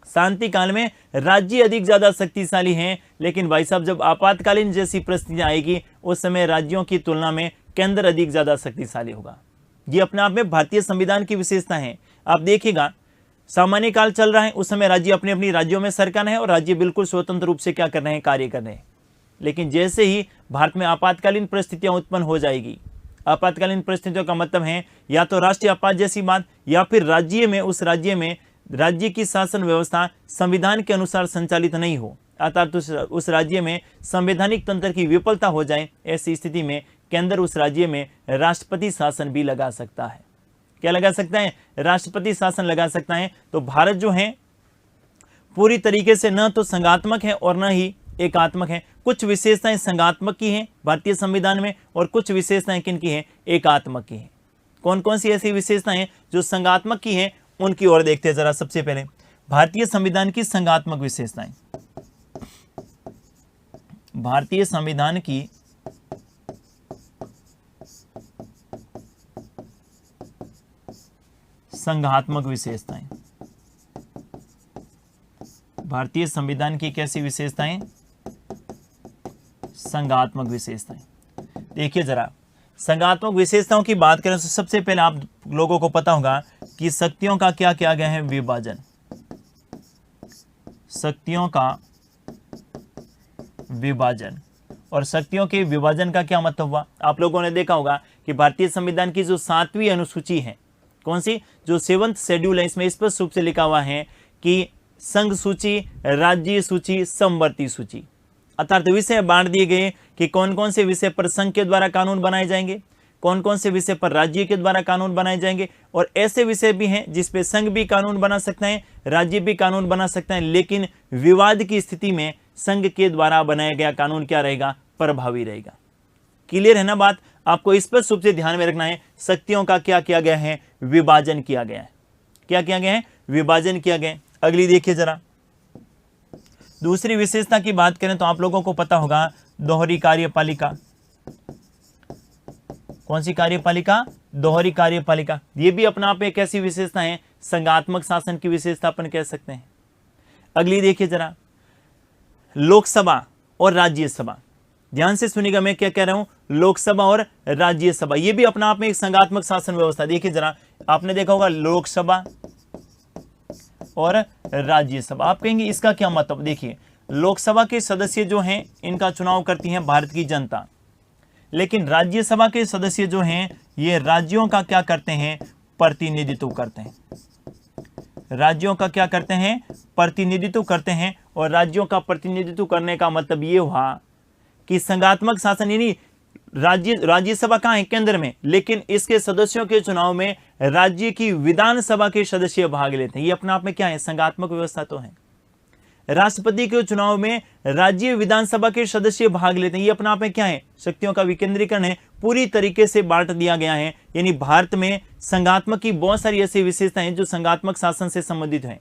शांति काल में राज्य अधिक ज्यादा शक्तिशाली हैं, लेकिन भाई साहब जब आपातकालीन जैसी परिस्थितियां आएगी उस समय राज्यों की तुलना में केंद्र अधिक ज्यादा शक्तिशाली होगा। ये अपने आप में भारतीय संविधान की विशेषता है। आप देखिएगा, सामान्य काल चल रहा है, उस समय राज्य अपने अपनी राज्यों में सरकार है और राज्य बिल्कुल स्वतंत्र रूप से क्या कर रहे हैं? कार्य कर रहे हैं। लेकिन जैसे ही भारत में आपातकालीन परिस्थितियां उत्पन्न हो जाएगी, आपातकालीन परिस्थितियों का मतलब है या तो राष्ट्रीय आपात जैसी बात, या फिर राज्य में उस राज्य में राज्य की शासन व्यवस्था संविधान के अनुसार संचालित नहीं हो, अर्थात उस राज्य में संवैधानिक तंत्र की विफलता हो जाए, ऐसी स्थिति में केंद्र उस राज्य में राष्ट्रपति शासन भी लगा सकता है। क्या लगा सकता है? राष्ट्रपति शासन लगा सकता है। तो भारत जो है पूरी तरीके से न तो संघात्मक है और न ही एकात्मक है। कुछ विशेषताएं संघात्मक की हैं भारतीय संविधान में और कुछ विशेषताएं किनकी हैं? एकात्मक की हैं। कौन कौन सी ऐसी विशेषताएं जो संघात्मक की हैं उनकी ओर देखते हैं जरा। सबसे पहले भारतीय संविधान की संघात्मक विशेषताएं। भारतीय संविधान की संघात्मक विशेषताएं। भारतीय संविधान की कैसी विशेषताएं? संघात्मक विशेषताएं। देखिए जरा, संघात्मक विशेषताओं की बात करें तो सबसे पहले आप लोगों को पता होगा कि शक्तियों का क्या किया गया है? विभाजन। शक्तियों का विभाजन। और शक्तियों के विभाजन का क्या मतलब हुआ? आप लोगों ने देखा होगा कि भारतीय संविधान की जो 7वीं अनुसूची है, कौन सी? जो 7th शेड्यूल है, इसमें स्पष्ट रूप से लिखा हुआ है कि संघ सूची, राज्य सूची, समवर्ती सूची, अर्थात विषय बांट दिए गए कि कौन कौन से विषय पर संघ के द्वारा कानून बनाए जाएंगे, कौन कौन से विषय पर राज्य के द्वारा कानून बनाए जाएंगे। और ऐसे विषय भी हैं जिसपे संघ भी कानून बना सकते हैं, राज्य भी कानून बना सकते हैं, लेकिन विवाद की स्थिति में संघ के द्वारा बनाया गया कानून क्या रहेगा? प्रभावी रहेगा। क्लियर है ना बात? आपको स्पष्ट रूप से ध्यान में रखना है, शक्तियों का क्या किया गया है? विभाजन किया गया है। क्या किया गया है? विभाजन किया गया है। अगली देखिए जरा, दूसरी विशेषता की बात करें तो आप लोगों को पता होगा दोहरी कार्यपालिका। कौन सी कार्यपालिका? दोहरी कार्यपालिका। ये भी अपना आप एक ऐसी विशेषता है, संघात्मक शासन की विशेषता अपन कह सकते हैं। अगली देखिए जरा, लोकसभा और राज्यसभा। ध्यान से सुनिएगा मैं क्या कह रहा हूं, लोकसभा और राज्यसभा, ये भी अपना आप में एक संघात्मक शासन व्यवस्था। देखिए जरा, आपने देखा होगा लोकसभा और राज्यसभा। आप कहेंगे इसका क्या मतलब? देखिए, लोकसभा के सदस्य जो हैं इनका चुनाव करती है भारत की जनता, लेकिन राज्यसभा के सदस्य जो हैं ये राज्यों का क्या करते हैं, प्रतिनिधित्व करते हैं। राज्यों का क्या करते हैं, प्रतिनिधित्व करते हैं। और राज्यों का प्रतिनिधित्व करने का मतलब ये हुआ कि संघात्मक शासन, यानी राज्यसभा कहाँ है, केंद्र में, लेकिन इसके सदस्यों के चुनाव में राज्य की विधानसभा के सदस्य भाग लेते हैं। ये अपने आप में क्या है, संघात्मक व्यवस्था तो है। राष्ट्रपति के चुनाव में राज्य विधानसभा के सदस्य भाग लेते हैं। ये अपने आप में क्या है, शक्तियों का विकेंद्रीकरण है, पूरी तरीके से बांट दिया गया है। यानी भारत में संघात्मक की बहुत सारी ऐसी विशेषताएं हैं जो संघात्मक शासन से संबंधित हैं।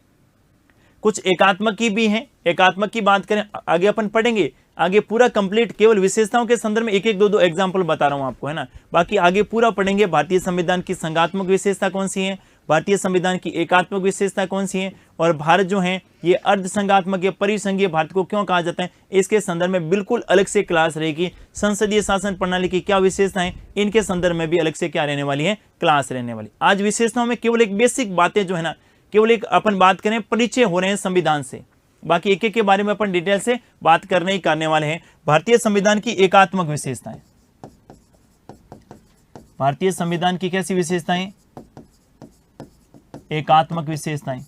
कुछ एकात्मक की भी हैं। एकात्मक की बात करें, आगे अपन पढ़ेंगे, आगे पूरा कंप्लीट, केवल विशेषताओं के संदर्भ में एक एक दो एग्जांपल बता रहा हूं आपको, है ना। बाकी आगे पूरा पढ़ेंगे भारतीय संविधान की संघात्मक विशेषता कौन सी है, भारतीय संविधान की एकात्मक विशेषता कौन सी है, और भारत जो है ये अर्धसंघात्मक या परिसंघीय भारत को क्यों कहा जाता है, इसके संदर्भ में बिल्कुल अलग से क्लास रहेगी। संसदीय शासन प्रणाली की क्या विशेषताएं, इनके संदर्भ में भी अलग से क्या रहने वाली है, क्लास रहने वाली। आज विशेषताओं में केवल एक बेसिक बातें जो है ना, केवल एक अपन बात करें, परिचय हो रहे हैं संविधान से, बाकी एक एक के बारे में अपन डिटेल से बात करने वाले हैं। भारतीय संविधान की एकात्मक विशेषताएं, भारतीय संविधान की कैसी विशेषताएं, एकात्मक विशेषताएं।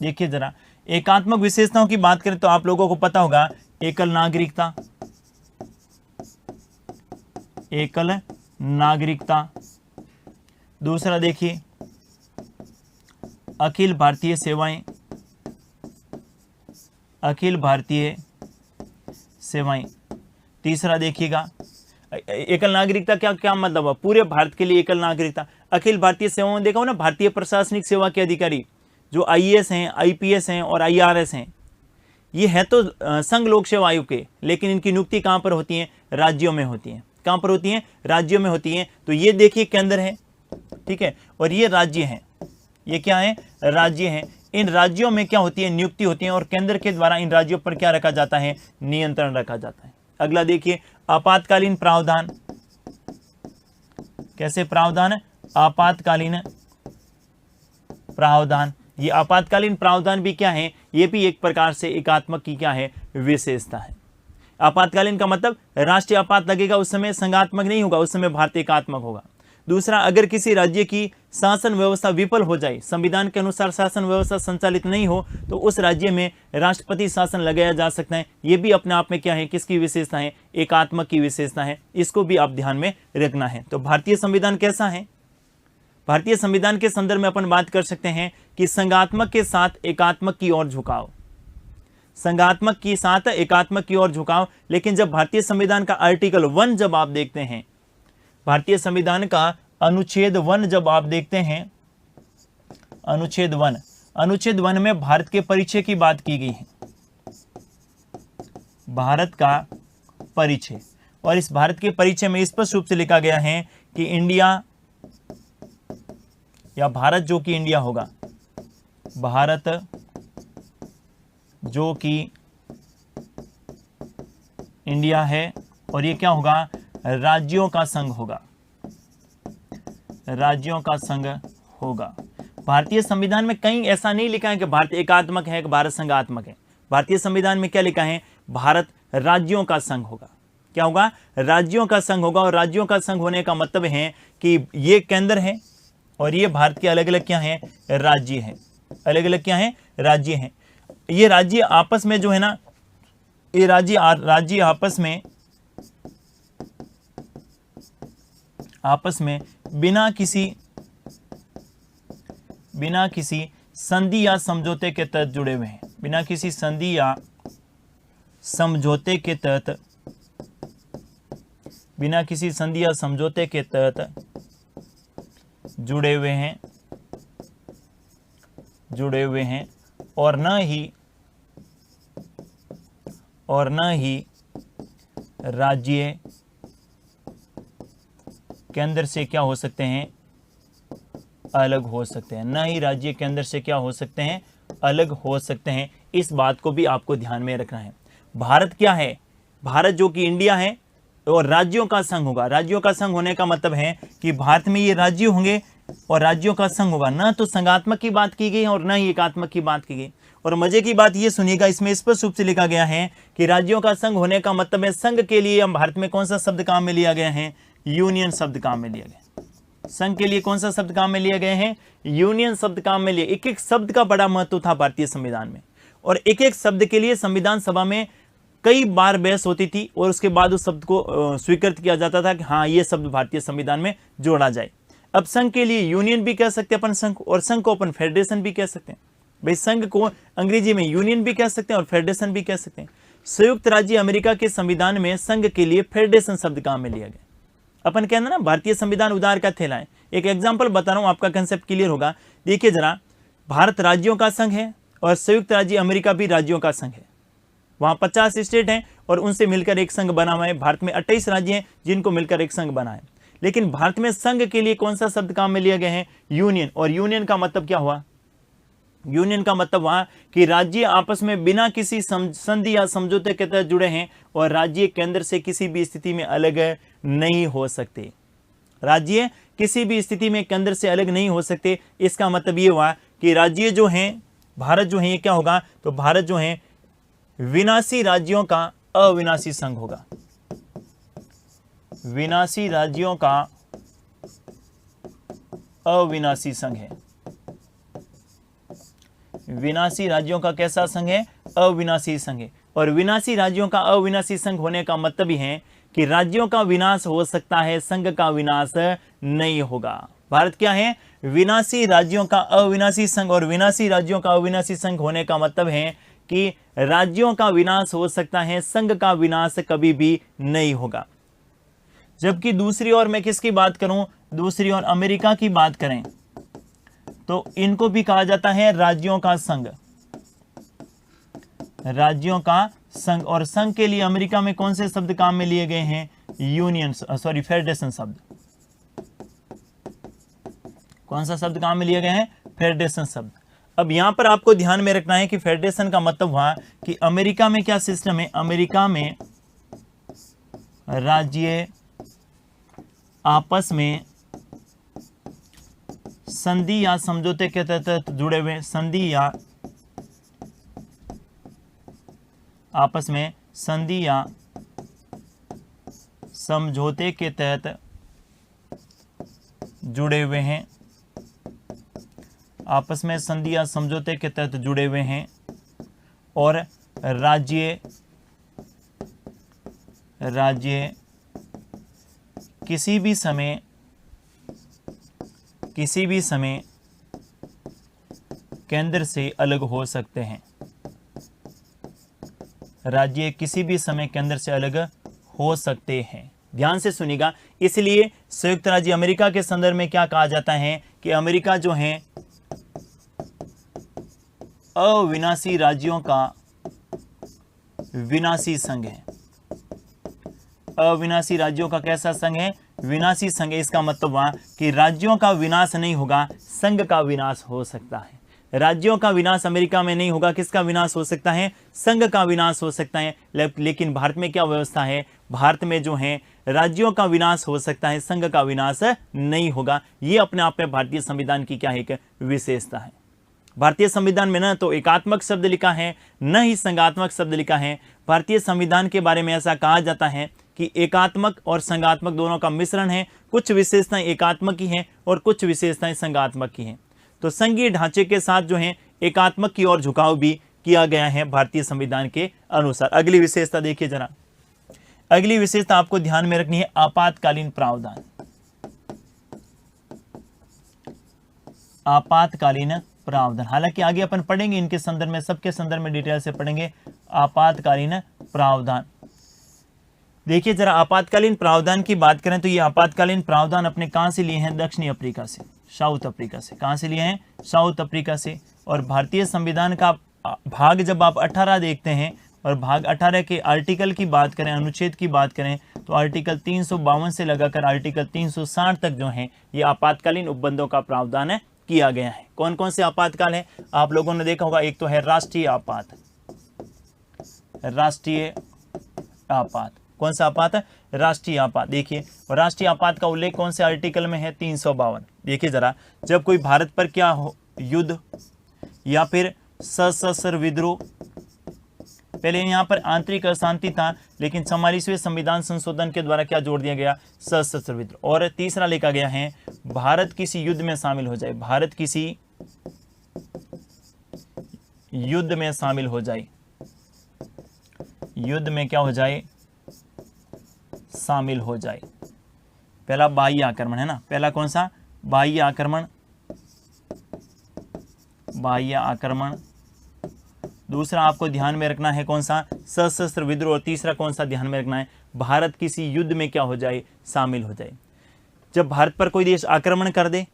देखिए जरा, एकात्मक विशेषताओं की बात करें तो आप लोगों को पता होगा, एकल नागरिकता, एकल नागरिकता। दूसरा देखिए अखिल भारतीय सेवाएं, अखिल भारतीय सेवाएं। तीसरा देखिएगा, एकल नागरिकता क्या क्या मतलब है, पूरे भारत के लिए एकल नागरिकता। अखिल भारतीय सेवाओं देखा हो ना, भारतीय प्रशासनिक सेवा के अधिकारी जो आईएएस हैं, आईपीएस हैं और आईआरएस हैं, ये है तो संघ लोक सेवा आयोग के, लेकिन इनकी नियुक्ति कहां पर होती है, राज्यों में होती है। कहां पर होती है, राज्यों में होती है। तो ये देखिए केंद्र है, ठीक है, और ये राज्य है, ये क्या है, राज्य है। इन राज्यों में क्या होती है, नियुक्ति होती है, और केंद्र के द्वारा इन राज्यों पर क्या रखा जाता है, नियंत्रण रखा जाता है। अगला देखिए आपातकालीन प्रावधान। कैसे प्रावधान, आपातकालीन प्रावधान। ये आपातकालीन प्रावधान भी क्या है, ये भी एक प्रकार से एकात्मक की क्या है, विशेषता है। आपातकालीन का मतलब राष्ट्रीय आपात लगेगा उस समय संघात्मक नहीं होगा, उस समय भारत एकात्मक होगा। दूसरा, अगर किसी राज्य की शासन व्यवस्था विफल हो जाए, संविधान के अनुसार शासन व्यवस्था संचालित नहीं हो, तो उस राज्य में राष्ट्रपति शासन लगाया जा सकता है। यह भी अपने आप में क्या है, किसकी विशेषता है, एकात्मक की विशेषता है। इसको भी आप ध्यान में रखना है। तो भारतीय संविधान कैसा है, भारतीय संविधान के संदर्भ में अपन बात कर सकते हैं कि संघात्मक के साथ एकात्मक की ओर झुकाव, संघात्मक के साथ एकात्मक की ओर झुकाव। लेकिन जब भारतीय संविधान का आर्टिकल 1 जब आप देखते हैं, भारतीय संविधान का अनुच्छेद 1 जब आप देखते हैं, अनुच्छेद 1, अनुच्छेद 1 में भारत के परिचय की बात की गई है, भारत का परिचय। और इस भारत के परिचय में स्पष्ट रूप से लिखा गया है कि इंडिया, या भारत जो कि इंडिया होगा, भारत जो कि इंडिया है, और ये क्या होगा, राज्यों का संघ होगा, राज्यों का संघ होगा। भारतीय संविधान में कहीं ऐसा नहीं लिखा है कि भारत एकात्मक है कि भारत संघात्मक है। भारतीय संविधान में क्या लिखा है, भारत राज्यों का संघ होगा। क्या होगा, राज्यों का संघ होगा। और राज्यों का संघ होने का मतलब है कि ये केंद्र है और ये भारत के अलग अलग क्या है, राज्य हैं, अलग अलग क्या है, राज्य हैं। ये राज्य आपस में जो है ना, ये राज्य आपस में बिना किसी संधि या समझौते के तहत जुड़े हुए हैं, बिना किसी संधि या समझौते के तहत, बिना किसी संधि या समझौते के तहत जुड़े हुए हैं, और न ही राज्य केंद्र से क्या हो सकते हैं, अलग हो सकते हैं। न ही राज्य केंद्र से क्या हो सकते हैं, अलग हो सकते हैं। इस बात को भी आपको ध्यान में रखना है। भारत क्या है, भारत जो कि इंडिया है और राज्यों का संघ होगा। राज्यों का संघ होने का मतलब है कि भारत में ये राज्य होंगे, और राज्यों का संघ होगा। न तो संघात्मक की बात की गई है और न ही एकात्मक की बात की गई। और मजे की बात ये सुनिएगा, इसमें स्पष्ट रूप से लिखा गया है कि राज्यों का संघ होने का मतलब है, संघ के लिए हम भारत में कौन सा शब्द काम में लिया गया है? यूनियन शब्द काम में लिया गया। संघ के लिए कौन सा शब्द काम में लिए गए हैं? यूनियन शब्द काम में लिए। एक एक शब्द का बड़ा महत्व था भारतीय संविधान में, और एक एक शब्द के लिए संविधान सभा में कई बार बहस होती थी और उसके बाद उस शब्द को स्वीकृत किया जाता था कि हाँ, ये शब्द भारतीय संविधान में जोड़ा जाए। अब संघ के लिए यूनियन भी कह सकते हैं अपन संघ, और संघ को अपन फेडरेशन भी कह सकते हैं। भाई संघ को अंग्रेजी में यूनियन भी कह सकते हैं और फेडरेशन भी कह सकते हैं। संयुक्त राज्य अमेरिका के संविधान में संघ के लिए फेडरेशन शब्द काम में लिया गया। अपन कहना ना, भारतीय संविधान उदार का थैला है। एक एग्जाम्पल बता रहा हूं, आपका कंसेप्ट क्लियर होगा। देखिए जरा, भारत राज्यों का संघ है और संयुक्त राज्य अमेरिका भी राज्यों का संघ है। वहां 50 स्टेट हैं और उनसे मिलकर एक संघ बना हुआ है। भारत में 28 राज्य हैं जिनको मिलकर एक संघ बना है। लेकिन भारत में संघ के लिए कौन सा शब्द काम में लिया गया है? यूनियन। और यूनियन का मतलब क्या हुआ? यूनियन का मतलब हुआ कि राज्य आपस में बिना किसी संधि या समझौते के तहत जुड़े हैं और राज्य केंद्र से किसी भी स्थिति में अलग नहीं हो सकते। राज्य किसी भी स्थिति में केंद्र से अलग नहीं हो सकते। इसका मतलब ये हुआ कि राज्य जो हैं, भारत जो है, ये क्या होगा? तो भारत जो है विनाशी राज्यों का अविनाशी संघ होगा। विनाशी राज्यों का अविनाशी संघ है। विनाशी राज्यों का कैसा संघ है? अविनाशी संघ है। और विनाशी राज्यों का अविनाशी संघ होने का मतलब ही है कि राज्यों का विनाश हो सकता है, संघ का विनाश नहीं होगा। भारत क्या है? विनाशी राज्यों का अविनाशी संघ। और विनाशी राज्यों का अविनाशी संघ होने का मतलब है कि राज्यों का विनाश हो सकता है, संघ का विनाश कभी भी नहीं होगा। जबकि दूसरी ओर मैं किसकी बात करूं? दूसरी ओर अमेरिका की बात करें तो इनको भी कहा जाता है राज्यों का संघ। राज्यों का संघ। और संघ के लिए अमेरिका में कौन से शब्द काम में लिए गए हैं? यूनियन, सॉरी, फेडरेशन शब्द। कौन सा शब्द काम में लिए गए हैं? फेडरेशन शब्द। अब यहां पर आपको ध्यान में रखना है कि फेडरेशन का मतलब हुआ कि अमेरिका में क्या सिस्टम है? अमेरिका में राज्य आपस में संधि या समझौते के तहत जुड़े हुए, संधि या आपस में संधि या समझौते के तहत जुड़े हुए हैं। आपस में संधि या समझौते के तहत जुड़े हुए हैं और राज्य किसी भी समय केंद्र से अलग हो सकते हैं। राज्य किसी भी समय केंद्र से अलग हो सकते हैं। ध्यान से सुनिएगा। इसलिए संयुक्त राज्य अमेरिका के संदर्भ में क्या कहा जाता है कि अमेरिका जो है अविनाशी राज्यों का विनाशी संघ है। अविनाशी राज्यों का कैसा संघ है? विनाशी संघ। इसका मतलब हुआ कि राज्यों का विनाश नहीं होगा, संघ का विनाश हो सकता है। राज्यों का विनाश अमेरिका में नहीं होगा, किसका विनाश हो सकता है? संघ का विनाश हो सकता है। लेकिन भारत में क्या व्यवस्था है? भारत में जो है राज्यों का विनाश हो सकता है, संघ का विनाश नहीं होगा। ये अपने आप में भारतीय संविधान की क्या है? एक विशेषता है। भारतीय संविधान में न तो एकात्मक शब्द लिखा है, न ही संघात्मक शब्द लिखा है। भारतीय संविधान के बारे में ऐसा कहा जाता है कि एकात्मक और संघात्मक दोनों का मिश्रण है। कुछ विशेषताएं एकात्मक की हैं और कुछ विशेषताएं संघात्मक की हैं। तो संघीय ढांचे के साथ जो है एकात्मक की ओर झुकाव भी किया गया है भारतीय संविधान के अनुसार। अगली विशेषता देखिए जरा। अगली विशेषता आपको ध्यान में रखनी है, आपातकालीन प्रावधान। आपातकालीन प्रावधान। हालांकि आगे अपन पढ़ेंगे इनके संदर्भ में, सबके संदर्भ में डिटेल से पढ़ेंगे। आपातकालीन प्रावधान। देखिए जरा, आपातकालीन प्रावधान की बात करें तो ये आपातकालीन प्रावधान अपने कहां से लिए हैं? दक्षिणी अफ्रीका से, साउथ अफ्रीका से। कहां से लिए हैं? साउथ अफ्रीका से। और भारतीय संविधान का भाग जब आप 18 देखते हैं और भाग 18 के आर्टिकल की बात करें, अनुच्छेद की बात करें, तो आर्टिकल 352 से लगाकर आर्टिकल 360 तक जो है ये आपातकालीन उपबंधों का प्रावधान है किया गया है। कौन कौन से आपातकाल है? आप लोगों ने देखा होगा, एक तो है राष्ट्रीय आपात, राष्ट्रीय आपात। कौन सा आपात है? राष्ट्रीय आपात। देखिए, और राष्ट्रीय आपात का उल्लेख कौन से आर्टिकल में है? 352। देखिए जरा, जब कोई भारत पर क्या हो, युद्ध या फिर सशस्त्र विद्रोह, पहले यहाँ पर आंतरिक अशांति था, लेकिन 44वें संविधान संशोधन के द्वारा क्या जोड़ दिया गया? सशस्त्र विद्रोह। और तीसरा लिखा गया है भारत किसी युद्ध में शामिल हो जाए, भारत किसी युद्ध में शामिल हो जाए, युद्ध में क्या हो जाए? शामिल हो जाए। पहला बाह्य आक्रमण है ना, पहला कौन सा? बाह्य आक्रमण, बाह्य आक्रमण। दूसरा आपको ध्यान में रखना है कौन सा? सशस्त्र विद्रोह। और तीसरा कौन सा ध्यान में रखना है? भारत किसी युद्ध में क्या हो जाए? शामिल हो जाए। जब भारत पर कोई देश आक्रमण कर दे,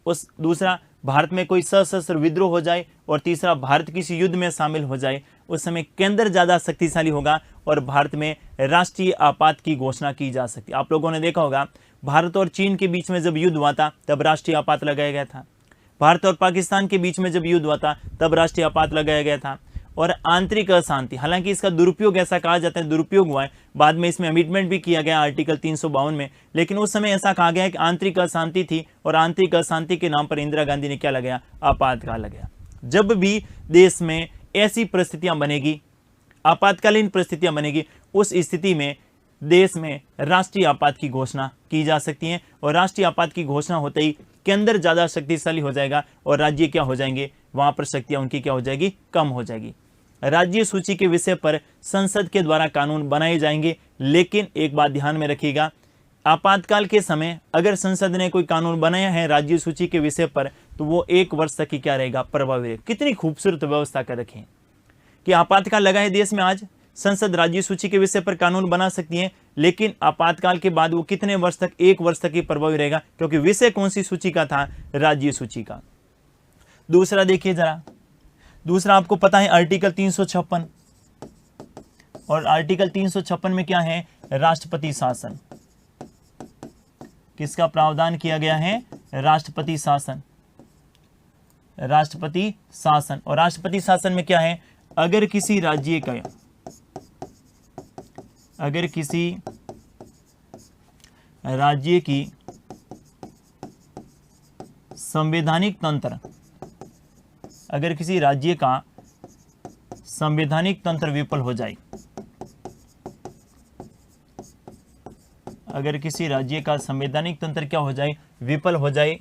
उस दूसरा भारत में कोई सशस्त्र विद्रोह हो जाए, और तीसरा भारत किसी युद्ध में शामिल हो जाए, उस समय केंद्र ज्यादा शक्तिशाली होगा और भारत में राष्ट्रीय आपात की घोषणा की जा सकती है। आप लोगों ने देखा होगा, भारत और चीन के बीच में जब युद्ध हुआ था तब राष्ट्रीय आपात लगाया गया था। भारत और पाकिस्तान के बीच में जब युद्ध हुआ था तब राष्ट्रीय आपात लगाया गया था। और आंतरिक अशांति, हालांकि इसका दुरुपयोग ऐसा कहा जाता है, दुरुपयोग हुआ है, बाद में इसमें अमेंडमेंट भी किया गया आर्टिकल 352 में, लेकिन उस समय ऐसा कहा गया कि आंतरिक अशांति थी और आंतरिक अशांति के नाम पर इंदिरा गांधी ने क्या लगाया? आपातकाल लगाया। जब भी देश में ऐसी परिस्थितियां बनेगी, आपातकालीन परिस्थितियां बनेगी, उस स्थिति में देश में राष्ट्रीय आपात की घोषणा की जा सकती है। और राष्ट्रीय आपात की घोषणा होते ही केंद्र ज्यादा शक्तिशाली हो जाएगा और राज्य क्या हो जाएंगे? वहां पर शक्तियां उनकी क्या हो जाएगी? कम हो जाएगी। राज्य सूची के विषय पर संसद के द्वारा कानून बनाए जाएंगे, लेकिन एक बात ध्यान में रखिएगा, आपातकाल के समय अगर संसद ने कोई कानून बनाया है राज्य सूची के विषय पर, तो वो 1 वर्ष तक ही क्या रहेगा? प्रभावी रहेगा। कितनी खूबसूरत व्यवस्था कर रखी है कि आपातकाल लगा है देश में, आज संसद राज्य सूची के विषय पर कानून बना सकती है, लेकिन आपातकाल के बाद वो कितने वर्ष तक? 1 वर्ष तक ही प्रभावी रहेगा, क्योंकि विषय कौन सी सूची का था? राज्य सूची का। दूसरा देखिए जरा, दूसरा आपको पता है आर्टिकल 356, और आर्टिकल 356 में क्या है? राष्ट्रपति शासन। किसका प्रावधान किया गया है? राष्ट्रपति शासन, राष्ट्रपति शासन। और राष्ट्रपति शासन में क्या है? अगर किसी राज्य का, अगर किसी राज्य की संवैधानिक तंत्र, अगर किसी राज्य का संवैधानिक तंत्र विफल हो जाए, अगर किसी राज्य का संवैधानिक तंत्र क्या हो जाए? विफल हो जाए,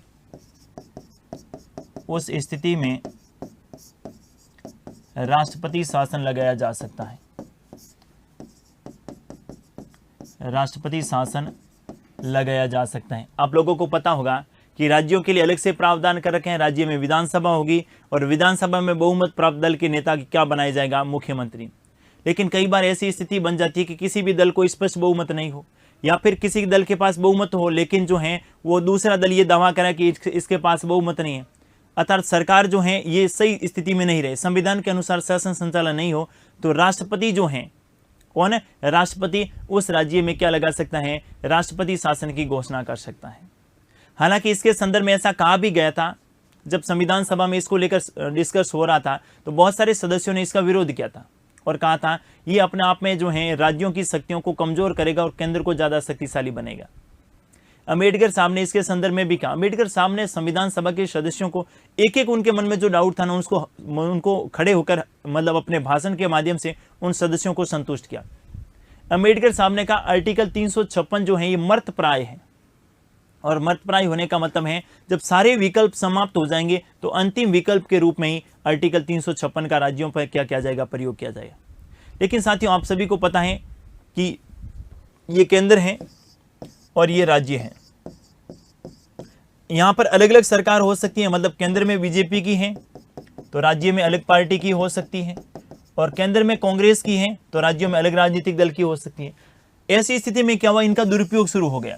उस स्थिति में राष्ट्रपति शासन लगाया जा सकता है। राष्ट्रपति शासन लगाया जा सकता है। आप लोगों को पता होगा कि राज्यों के लिए अलग से प्रावधान कर रखे हैं। राज्य में विधानसभा होगी और विधानसभा में बहुमत प्राप्त दल के नेता क्या बनाया जाएगा? मुख्यमंत्री। लेकिन कई बार ऐसी स्थिति बन जाती है कि किसी भी दल को स्पष्ट बहुमत नहीं हो, या फिर किसी दल के पास बहुमत हो लेकिन जो है वो दूसरा दल ये दावा करे कि इसके पास बहुमत नहीं है, अर्थात सरकार जो है ये सही स्थिति में नहीं रहे, संविधान के अनुसार शासन संचालन नहीं हो, तो राष्ट्रपति जो है, कौन है? राष्ट्रपति उस राज्य में क्या लगा सकता है? राष्ट्रपति शासन की घोषणा कर सकता है। हालांकि इसके संदर्भ में ऐसा कहा भी गया था, जब संविधान सभा में इसको लेकर डिस्कस हो रहा था तो बहुत सारे सदस्यों ने इसका विरोध किया था और कहा था ये अपने आप में जो है राज्यों की शक्तियों को कमजोर करेगा और केंद्र को ज्यादा शक्तिशाली बनेगा। अम्बेडकर साहब ने इसके संदर्भ में भी कहा, अम्बेडकर साहब ने संविधान सभा के सदस्यों को एक एक उनके मन में जो डाउट था ना उनको खड़े होकर मतलब अपने भाषण के माध्यम से उन सदस्यों को संतुष्ट किया। अम्बेडकर साहब ने कहा आर्टिकल 356 जो है ये मर्तप्राय है, और मर्तप्राय होने का मतलब है जब सारे विकल्प समाप्त हो जाएंगे तो अंतिम विकल्प के रूप में ही आर्टिकल 356 का राज्यों पर क्या किया जाएगा? प्रयोग किया जाएगा। लेकिन साथियों आप सभी को पता है कि ये केंद्र है और ये राज्य है, यहां पर अलग अलग सरकार हो सकती है, मतलब केंद्र में बीजेपी की है तो राज्य में अलग पार्टी की हो सकती है, और केंद्र में कांग्रेस की है तो राज्यों में अलग राजनीतिक दल की हो सकती है। ऐसी स्थिति में क्या हुआ? इनका दुरुपयोग शुरू हो गया,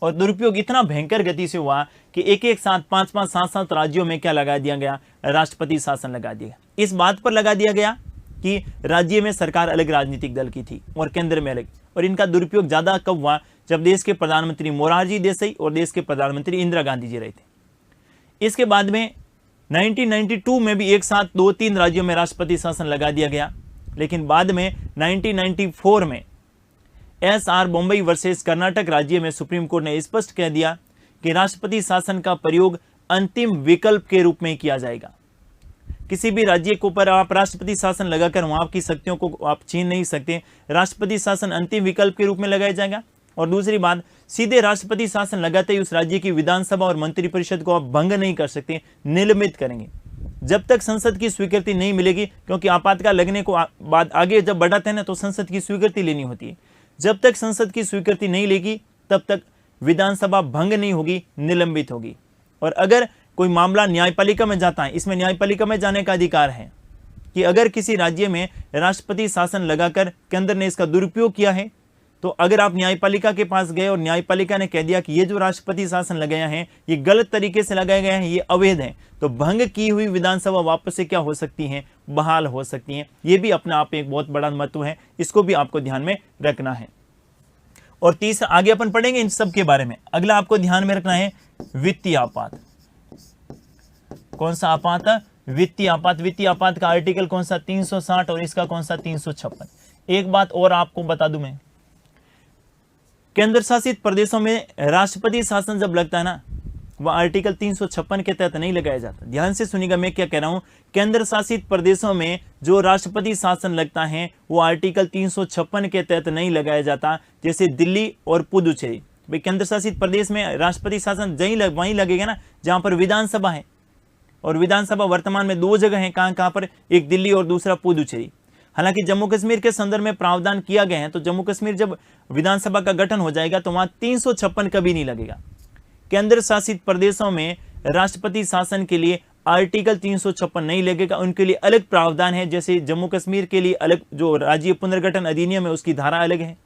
और दुरुपयोग इतना भयंकर गति से हुआ कि एक एक साथ 5-5, 7-7 राज्यों में क्या लगा दिया गया? राष्ट्रपति शासन लगा दिया गया। इस बात पर लगा दिया गया कि राज्य में सरकार अलग राजनीतिक दल की थी और केंद्र में अलग, और इनका दुरुपयोग ज्यादा कब हुआ? जब देश के प्रधानमंत्री मोरारजी देसाई और देश के प्रधानमंत्री इंदिरा गांधी जी रहे थे। इसके बाद में 1992 में भी एक साथ 2-3 राज्यों में राष्ट्रपति शासन लगा दिया गया, लेकिन बाद में 1994 में SR बॉम्बई वर्सेस कर्नाटक राज्य में सुप्रीम कोर्ट ने स्पष्ट कह दिया कि राष्ट्रपति शासन का प्रयोग अंतिम विकल्प के रूप में किया जाएगा। किसी भी राज्य के ऊपर आप राष्ट्रपति शासन लगाकर वहां की शक्तियों को आप छीन नहीं सकते। राष्ट्रपति शासन अंतिम विकल्प के रूप में लगाया जाएगा। और दूसरी बात, सीधे राष्ट्रपति शासन लगाते ही उस राज्य की विधानसभा और मंत्रिपरिषद को आप भंग नहीं कर सकते, निलंबित करेंगे जब तक संसद की स्वीकृति नहीं मिलेगी। क्योंकि आपातकाल लगने को बाद आगे जब बढ़ाते हैं ना तो संसद की स्वीकृति लेनी होती है। जब तक संसद की स्वीकृति नहीं लेगी तब तक विधानसभा भंग नहीं होगी, निलंबित होगी। और अगर कोई मामला न्यायपालिका में जाता है, इसमें न्यायपालिका में जाने का अधिकार है कि अगर किसी राज्य में राष्ट्रपति शासन लगाकर केंद्र ने इसका दुरुपयोग किया है, तो अगर आप न्यायपालिका के पास गए और न्यायपालिका ने कह दिया कि ये जो राष्ट्रपति शासन लगाया है ये गलत तरीके से लगाया गया है, ये अवैध है, तो भंग की हुई विधानसभा वापस से क्या हो सकती है, बहाल हो सकती है। ये भी अपने आप में एक बहुत बड़ा महत्व है, इसको भी आपको ध्यान में रखना है। और तीसरा, आगे अपन पढ़ेंगे इन सब के बारे में। अगला आपको ध्यान में रखना है वित्तीय आपात। कौन सा आपात? वित्तीय आपात। वित्तीय आपात का आर्टिकल कौन सा? 360 और इसका कौन सा? 356। एक बात और आपको बता दूं मैं, केंद्र शासित प्रदेशों में राष्ट्रपति शासन जब लगता है ना, वह आर्टिकल 356 के तहत नहीं लगाया जाता। ध्यान से सुनिएगा मैं क्या कह रहा हूं। केंद्र शासित प्रदेशों में जो राष्ट्रपति शासन लगता है वो आर्टिकल 356 के तहत नहीं लगाया जाता। जैसे दिल्ली और पुदुचेरी, भाई केंद्र शासित प्रदेश में राष्ट्रपति शासन वहीं लगेगा ना जहां पर विधानसभा है। और विधानसभा वर्तमान में 2 जगह है, कहां पर? एक दिल्ली और दूसरा पुदुचेरी। हालांकि जम्मू कश्मीर के संदर्भ में प्रावधान किया गया है, तो जम्मू कश्मीर जब विधानसभा का गठन हो जाएगा तो वहां 356 कभी नहीं लगेगा। केंद्र शासित प्रदेशों में राष्ट्रपति शासन के लिए आर्टिकल 356 नहीं लगेगा, उनके लिए अलग प्रावधान है। जैसे जम्मू कश्मीर के लिए अलग जो राज्य पुनर्गठन अधिनियम है उसकी धारा अलग है,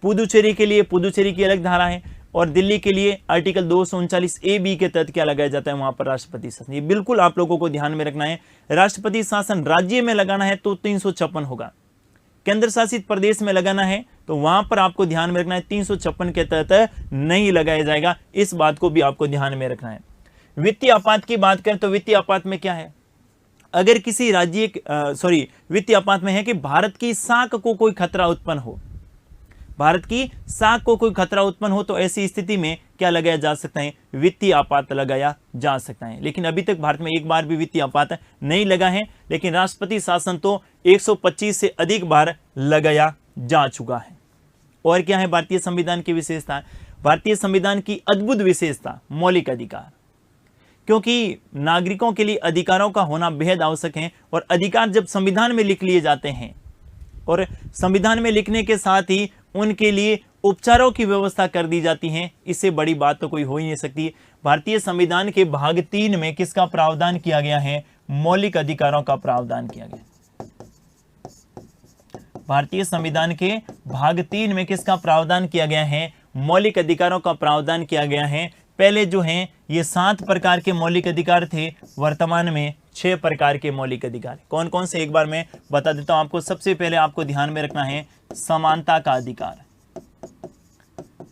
पुदुचेरी के लिए पुदुचेरी की अलग धारा है, और दिल्ली के लिए आर्टिकल 239A(b) के तहत क्या लगाया जाता है वहां पर राष्ट्रपति शासन। ये बिल्कुल आप लोगों को ध्यान में रखना है। राष्ट्रपति शासन राज्य में लगाना है तो 356 होगा, केंद्र शासित प्रदेश में लगाना है तो वहां पर आपको ध्यान में रखना है 356 के तहत नहीं लगाया जाएगा। इस बात को भी आपको ध्यान में रखना है। वित्तीय आपात की बात करें तो वित्तीय आपात में क्या है? अगर किसी राज्य वित्तीय आपात में है कि भारत की साख को कोई खतरा उत्पन्न हो, भारत की साख को कोई खतरा उत्पन्न हो, तो ऐसी स्थिति में क्या लगाया जा सकता है? वित्तीय आपात लगाया जा सकता है। लेकिन अभी तक भारत में एक बार भी वित्तीय आपात नहीं लगा है, लेकिन राष्ट्रपति शासन तो 125 से अधिक बार लगाया जा चुका है। और क्या है भारतीय संविधान की विशेषता? भारतीय संविधान की अद्भुत विशेषता मौलिक अधिकार, क्योंकि नागरिकों के लिए अधिकारों का होना बेहद आवश्यक है। और अधिकार जब संविधान में लिख लिए जाते हैं और संविधान में लिखने के साथ ही उनके लिए उपचारों की व्यवस्था कर दी जाती है, इससे बड़ी बात तो कोई हो ही नहीं सकती। भारतीय संविधान के भाग 3 में किसका प्रावधान किया गया है? मौलिक अधिकारों का प्रावधान किया गया। भारतीय संविधान के भाग 3 में किसका प्रावधान किया गया है? मौलिक अधिकारों का प्रावधान किया गया है। पहले जो हैं ये 7 प्रकार के मौलिक अधिकार थे, वर्तमान में 6 प्रकार के मौलिक अधिकार। कौन कौन से एक बार मैं बता देता हूं आपको। सबसे पहले आपको ध्यान में रखना है समानता का अधिकार।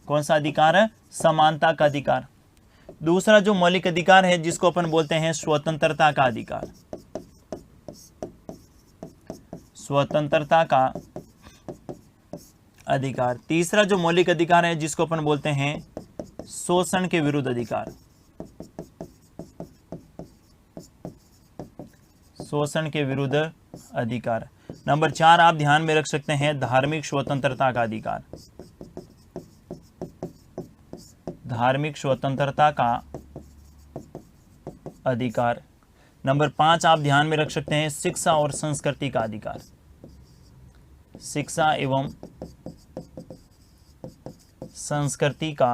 कौन सा अधिकार है? समानता का अधिकार। दूसरा जो मौलिक अधिकार है जिसको अपन बोलते हैं स्वतंत्रता का अधिकार, स्वतंत्रता का अधिकार। तीसरा जो मौलिक अधिकार है जिसको अपन बोलते हैं शोषण के विरुद्ध अधिकार, शोषण के विरुद्ध अधिकार। नंबर 4 आप ध्यान में रख सकते हैं धार्मिक स्वतंत्रता का अधिकार, धार्मिक स्वतंत्रता का अधिकार। नंबर 5 आप ध्यान में रख सकते हैं शिक्षा और संस्कृति का अधिकार, शिक्षा एवं संस्कृति का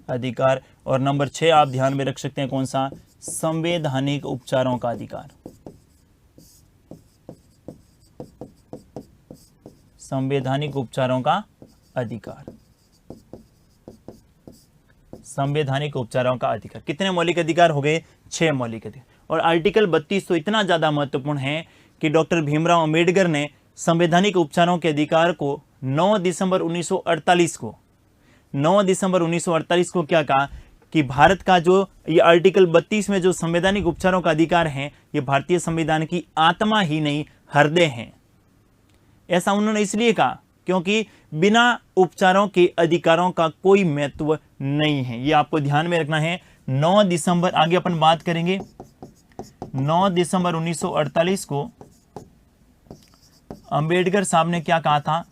अधिकार। और नंबर 6 आप ध्यान में रख सकते हैं कौन सा? संवैधानिक उपचारों का अधिकार, संवैधानिक उपचारों का अधिकार, संवैधानिक उपचारों का अधिकार। कितने मौलिक अधिकार हो गए? 6 मौलिक अधिकार। और आर्टिकल 32 तो इतना ज्यादा महत्वपूर्ण है कि डॉक्टर भीमराव अंबेडकर ने संवैधानिक उपचारों के अधिकार को 9 दिसंबर 1948 को 9 दिसंबर 1948 को क्या कहा कि भारत का जो ये आर्टिकल 32 में जो संवैधानिक उपचारों का अधिकार है, ये भारतीय संविधान की आत्मा ही नहीं हृदय है। ऐसा उन्होंने इसलिए कहा क्योंकि बिना उपचारों के अधिकारों का कोई महत्व नहीं है। ये आपको ध्यान में रखना है। 9 दिसंबर, आगे अपन बात करेंगे, 9 दिसंबर 1948 को अंबेडकर साहब ने क्या कहा था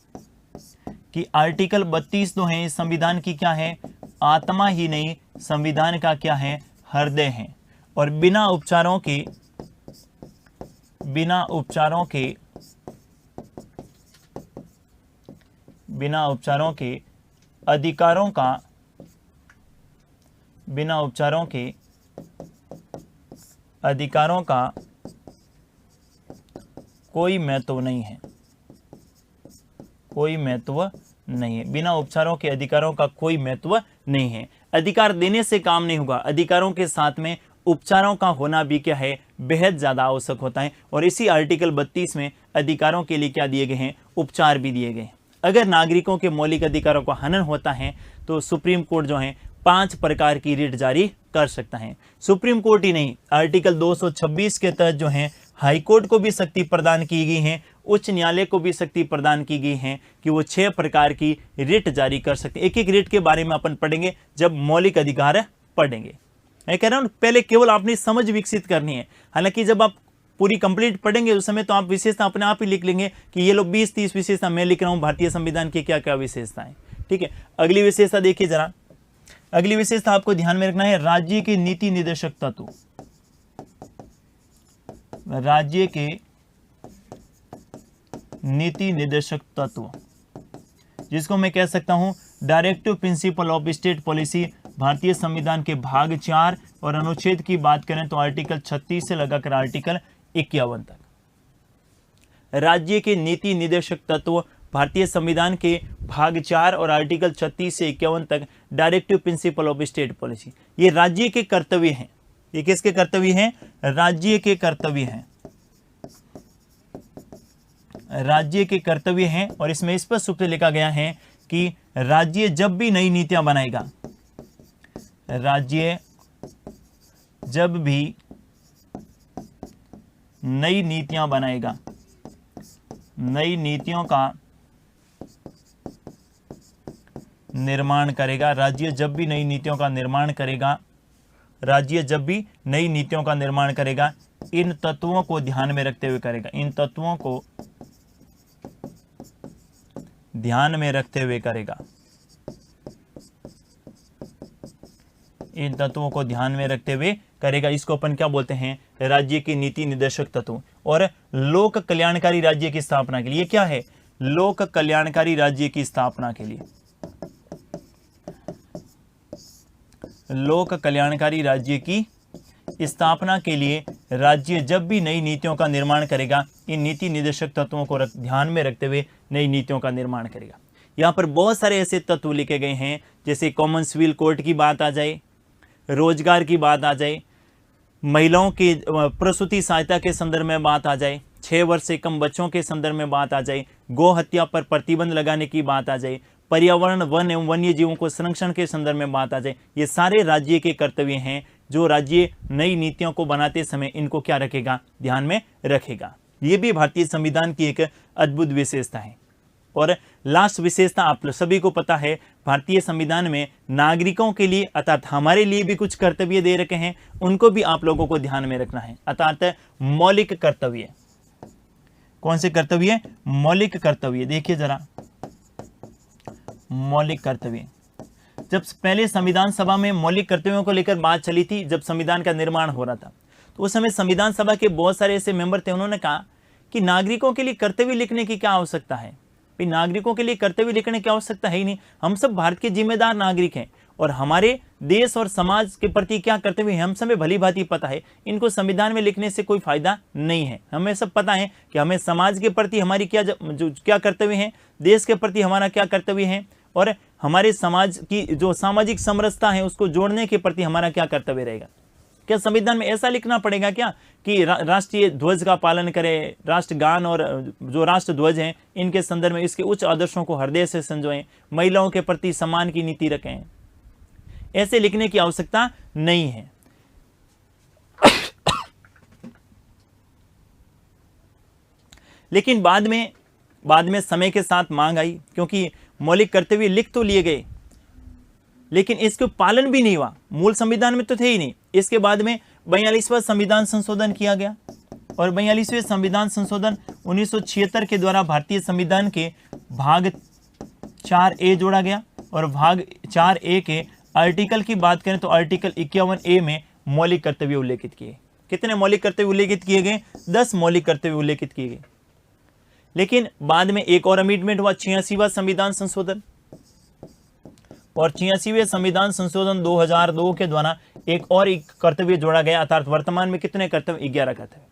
कि आर्टिकल 32 जो है संविधान की क्या है, आत्मा ही नहीं, संविधान का क्या है, हृदय है। और बिना उपचारों के अधिकारों का, बिना उपचारों के अधिकारों का कोई महत्व नहीं है, कोई महत्व नहीं है। बिना उपचारों के अधिकारों का कोई महत्व नहीं है। अधिकार देने से काम नहीं होगा, अधिकारों के साथ में उपचारों का होना भी क्या है, बेहद ज्यादा आवश्यक होता है। और इसी आर्टिकल 32 में अधिकारों के लिए क्या दिए गए हैं, उपचार भी दिए गए। अगर नागरिकों के मौलिक अधिकारों का हनन होता है तो सुप्रीम कोर्ट जो है 5 प्रकार की रिट जारी कर सकता है। सुप्रीम कोर्ट ही नहीं, आर्टिकल 226 के तहत जो है हाई कोर्ट को भी शक्ति प्रदान की गई है, उच्च न्यायालय को भी शक्ति प्रदान की गई है कि वो 6 प्रकार की रिट जारी कर सकते हैं। एक एक रिट के बारे में अपन पढ़ेंगे जब मौलिक अधिकार पढ़ेंगे। मैं कह रहा हूं पहले केवल आपने समझ विकसित करनी है। हालांकि जब आप पूरी कंप्लीट पढ़ेंगे उस समय तो आप विशेषता अपने आप ही लिख लेंगे कि ये लोग 20-30 विशेषता मैं लिख रहा हूं भारतीय संविधान की क्या क्या विशेषताएं। ठीक है, अगली विशेषता देखिए जरा। अगली विशेषता आपको ध्यान में रखना है, राज्य के नीति निर्देशक तत्व। राज्य के नीति निर्देशक तत्व, जिसको मैं कह सकता हूं directive principle of state policy, भारतीय संविधान के भाग 4 और अनुच्छेद की बात करें तो आर्टिकल 36 से लगाकर आर्टिकल 51 तक। राज्य के नीति निर्देशक तत्व भारतीय संविधान के भाग 4 और आर्टिकल 36 से 51 तक directive principle of state policy, ये राज्य के कर्तव्य हैं। ये किसके कर्तव्य हैं, राज्य के कर्तव्य हैं, राज्य के कर्तव्य हैं। और इसमें स्पष्ट रूप से लिखा गया है कि राज्य जब भी नई नीतियां बनाएगा, राज्य जब भी नई नीतियां बनाएगा, नई नीतियों का निर्माण करेगा, राज्य जब भी नई नीतियों का निर्माण करेगा, राज्य जब भी नई नीतियों का निर्माण करेगा, इन तत्वों को ध्यान में रखते हुए करेगा, इन तत्वों को ध्यान में रखते हुए करेगा, इन तत्वों को ध्यान में रखते हुए करेगा। इसको अपन क्या बोलते हैं, राज्य की नीति निर्देशक तत्व। और लोक कल्याणकारी राज्य की स्थापना के लिए क्या है, लोक कल्याणकारी राज्य की स्थापना के लिए, लोक कल्याणकारी राज्य की स्थापना के लिए राज्य जब भी नई नीतियों का निर्माण करेगा, इन नीति निर्देशक तत्वों को ध्यान में रखते हुए नई नीतियों का निर्माण करेगा। यहाँ पर बहुत सारे ऐसे तत्व लिखे गए हैं, जैसे कॉमन सिविल कोड की बात आ जाए, रोजगार की बात आ जाए, महिलाओं की प्रसूति सहायता के संदर्भ में बात आ जाए, 6 वर्ष से कम बच्चों के संदर्भ में बात आ जाए, गौ हत्या पर प्रतिबंध लगाने की बात आ जाए, पर्यावरण, वन एवं वन्य जीवों को संरक्षण के संदर्भ में बात आ जाए। ये सारे राज्य के कर्तव्य हैं जो राज्य नई नीतियों को बनाते समय इनको क्या रखेगा, ध्यान में रखेगा। ये भी भारतीय संविधान की एक अद्भुत विशेषता है। और लास्ट विशेषता आप सभी को पता है, भारतीय संविधान में नागरिकों के लिए अर्थात हमारे लिए भी कुछ कर्तव्य दे रखे हैं, उनको भी आप लोगों को ध्यान में रखना है, अर्थात मौलिक कर्तव्य। कौन से कर्तव्य, मौलिक कर्तव्य। देखिए जरा, मौलिक कर्तव्य, जब पहले संविधान सभा में मौलिक कर्तव्यों को लेकर बात चली थी, जब संविधान का निर्माण हो रहा था, तो उस समय संविधान सभा के बहुत सारे ऐसे मेंबर थे, उन्होंने कहा कि नागरिकों के लिए कर्तव्य लिखने की क्या आवश्यकता है। भाई नागरिकों के लिए कर्तव्य लिखने की आवश्यकता है ही नहीं, हम सब भारत के जिम्मेदार नागरिक हैं और हमारे देश और समाज के प्रति क्या कर्तव्य है हम सब भली भांति पता है। इनको संविधान में लिखने से कोई फायदा नहीं है। हमें सब पता है कि हमें समाज के प्रति हमारी क्या कर्तव्य है, देश के प्रति हमारा क्या कर्तव्य है, और हमारे समाज की जो सामाजिक समरसता है उसको जोड़ने के प्रति हमारा क्या कर्तव्य रहेगा। क्या संविधान में ऐसा लिखना पड़ेगा क्या कि राष्ट्रीय ध्वज का पालन करें, राष्ट्रगान और जो राष्ट्र ध्वज हैं इनके संदर्भ में इसके उच्च आदर्शों को हृदय से संजोएं, महिलाओं के प्रति सम्मान की नीति रखें। ऐसे लिखने की आवश्यकता नहीं है। लेकिन बाद में बाद में समय के साथ मांग आई, क्योंकि मौलिक कर्तव्य लिख तो लिए गए लेकिन इसके पालन भी नहीं हुआ। मूल संविधान में तो थे ही नहीं। इसके बाद में 42वां संविधान संशोधन किया गया और 42वें संविधान संशोधन 1976 के द्वारा भारतीय संविधान के भाग 4A जोड़ा गया और भाग 4A के आर्टिकल की बात करें तो आर्टिकल 51A में मौलिक कर्तव्य उल्लेखित किए। कितने मौलिक कर्तव्य उल्लेखित किए गए? 10 मौलिक कर्तव्य उल्लेखित किए गए। लेकिन बाद में एक और अमेंडमेंट हुआ, 86वां संविधान संशोधन, और 86वें संविधान संशोधन 2002 के द्वारा एक और एक कर्तव्य जोड़ा गया, अर्थात वर्तमान में कितने कर्तव्य? 11 कर्तव्य।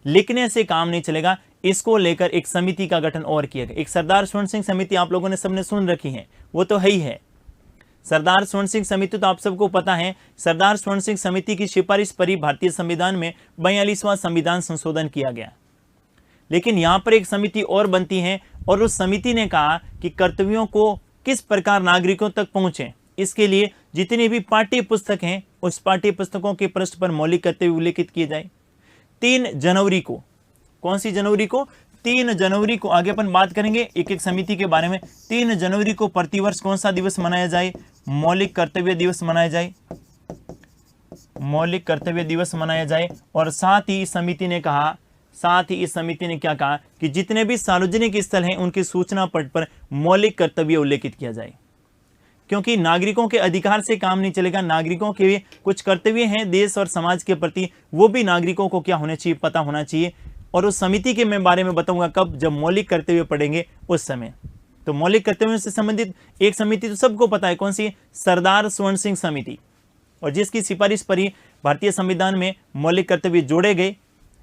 लिखने से काम नहीं चलेगा, इसको लेकर एक समिति का गठन और किया गया। एक सरदार स्वर्ण सिंह समिति आप लोगों ने सबने सुन रखी है, वो तो है ही है। सरदार स्वर्ण सिंह समिति तो आप सबको पता है। सरदार स्वर्ण सिंह समिति की सिफारिश पर ही भारतीय संविधान में 42वां संविधान संशोधन किया गया। लेकिन यहां पर एक समिति और बनती है और उस समिति ने कहा कि कर्तव्यों को किस प्रकार नागरिकों तक पहुंचे, इसके लिए जितनी भी पाठ्य पुस्तक हैं उस पाठ्य पुस्तकों के पृष्ठ पर मौलिक कर्तव्य उल्लेखित किए जाए। 3 जनवरी को, कौन सी जनवरी को? 3 जनवरी को, आगे अपन बात करेंगे एक एक समिति के बारे में। 3 जनवरी को प्रतिवर्ष कौन सा दिवस मनाया जाए? मौलिक कर्तव्य दिवस मनाया जाए, मौलिक कर्तव्य दिवस मनाया जाए। और साथ ही समिति ने कहा, साथ ही इस समिति ने क्या कहा कि जितने भी सार्वजनिक स्थल हैं उनकी सूचना पट पर मौलिक कर्तव्य उल्लेखित किया जाए, क्योंकि नागरिकों के अधिकार से काम नहीं चलेगा। नागरिकों के कुछ कर्तव्य हैं देश और समाज के प्रति, वो भी नागरिकों को क्या होना चाहिए? पता होना चाहिए। और उस समिति के मैं बारे में बताऊंगा कब, जब मौलिक कर्तव्य पढ़ेंगे उस समय। तो मौलिक कर्तव्यों से संबंधित एक समिति तो सबको पता है, कौन सी? सरदार स्वर्ण सिंह समिति, और जिसकी सिफारिश पर ही भारतीय संविधान में मौलिक कर्तव्य जोड़े गए।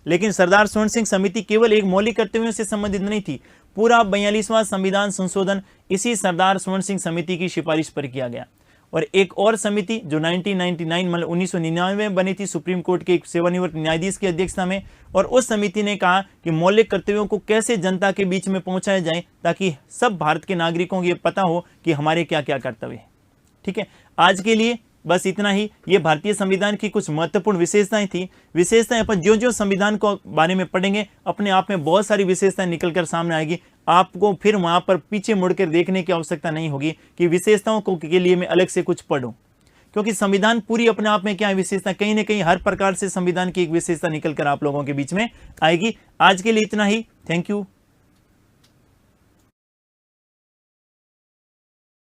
लेकिन सरदार स्वर्ण सिंह समिति केवल एक मौलिक कर्तव्यों से संबंधित नहीं थी, पूरा 42वां संविधान संशोधन इसी सरदार स्वर्ण सिंह समिति की सिफारिश पर किया गया। और एक और समिति जो 1999 मतलब 1999 में बनी थी, सुप्रीम कोर्ट के एक सेवानिवृत्त न्यायाधीश की अध्यक्षता में, और उस समिति ने कहा कि मौलिक कर्तव्यों को कैसे जनता के बीच में पहुंचाया जाए ताकि सब भारत के नागरिकों को ये पता हो कि हमारे क्या क्या कर्तव्य हैं। ठीक है, आज के लिए बस इतना ही। ये भारतीय संविधान की कुछ महत्वपूर्ण विशेषताएं थी। विशेषताएं अपन जो जो संविधान को बारे में पढ़ेंगे अपने आप में बहुत सारी विशेषताएं निकलकर सामने आएगी। आपको फिर वहां पर पीछे मुड़कर देखने की आवश्यकता नहीं होगी कि विशेषताओं को के लिए मैं अलग से कुछ पढ़ूं, क्योंकि संविधान पूरी अपने आप में क्या है विशेषता, कहीं ना कहीं हर प्रकार से संविधान की एक विशेषता निकलकर आप लोगों के बीच में आएगी। आज के लिए इतना ही। Thank you.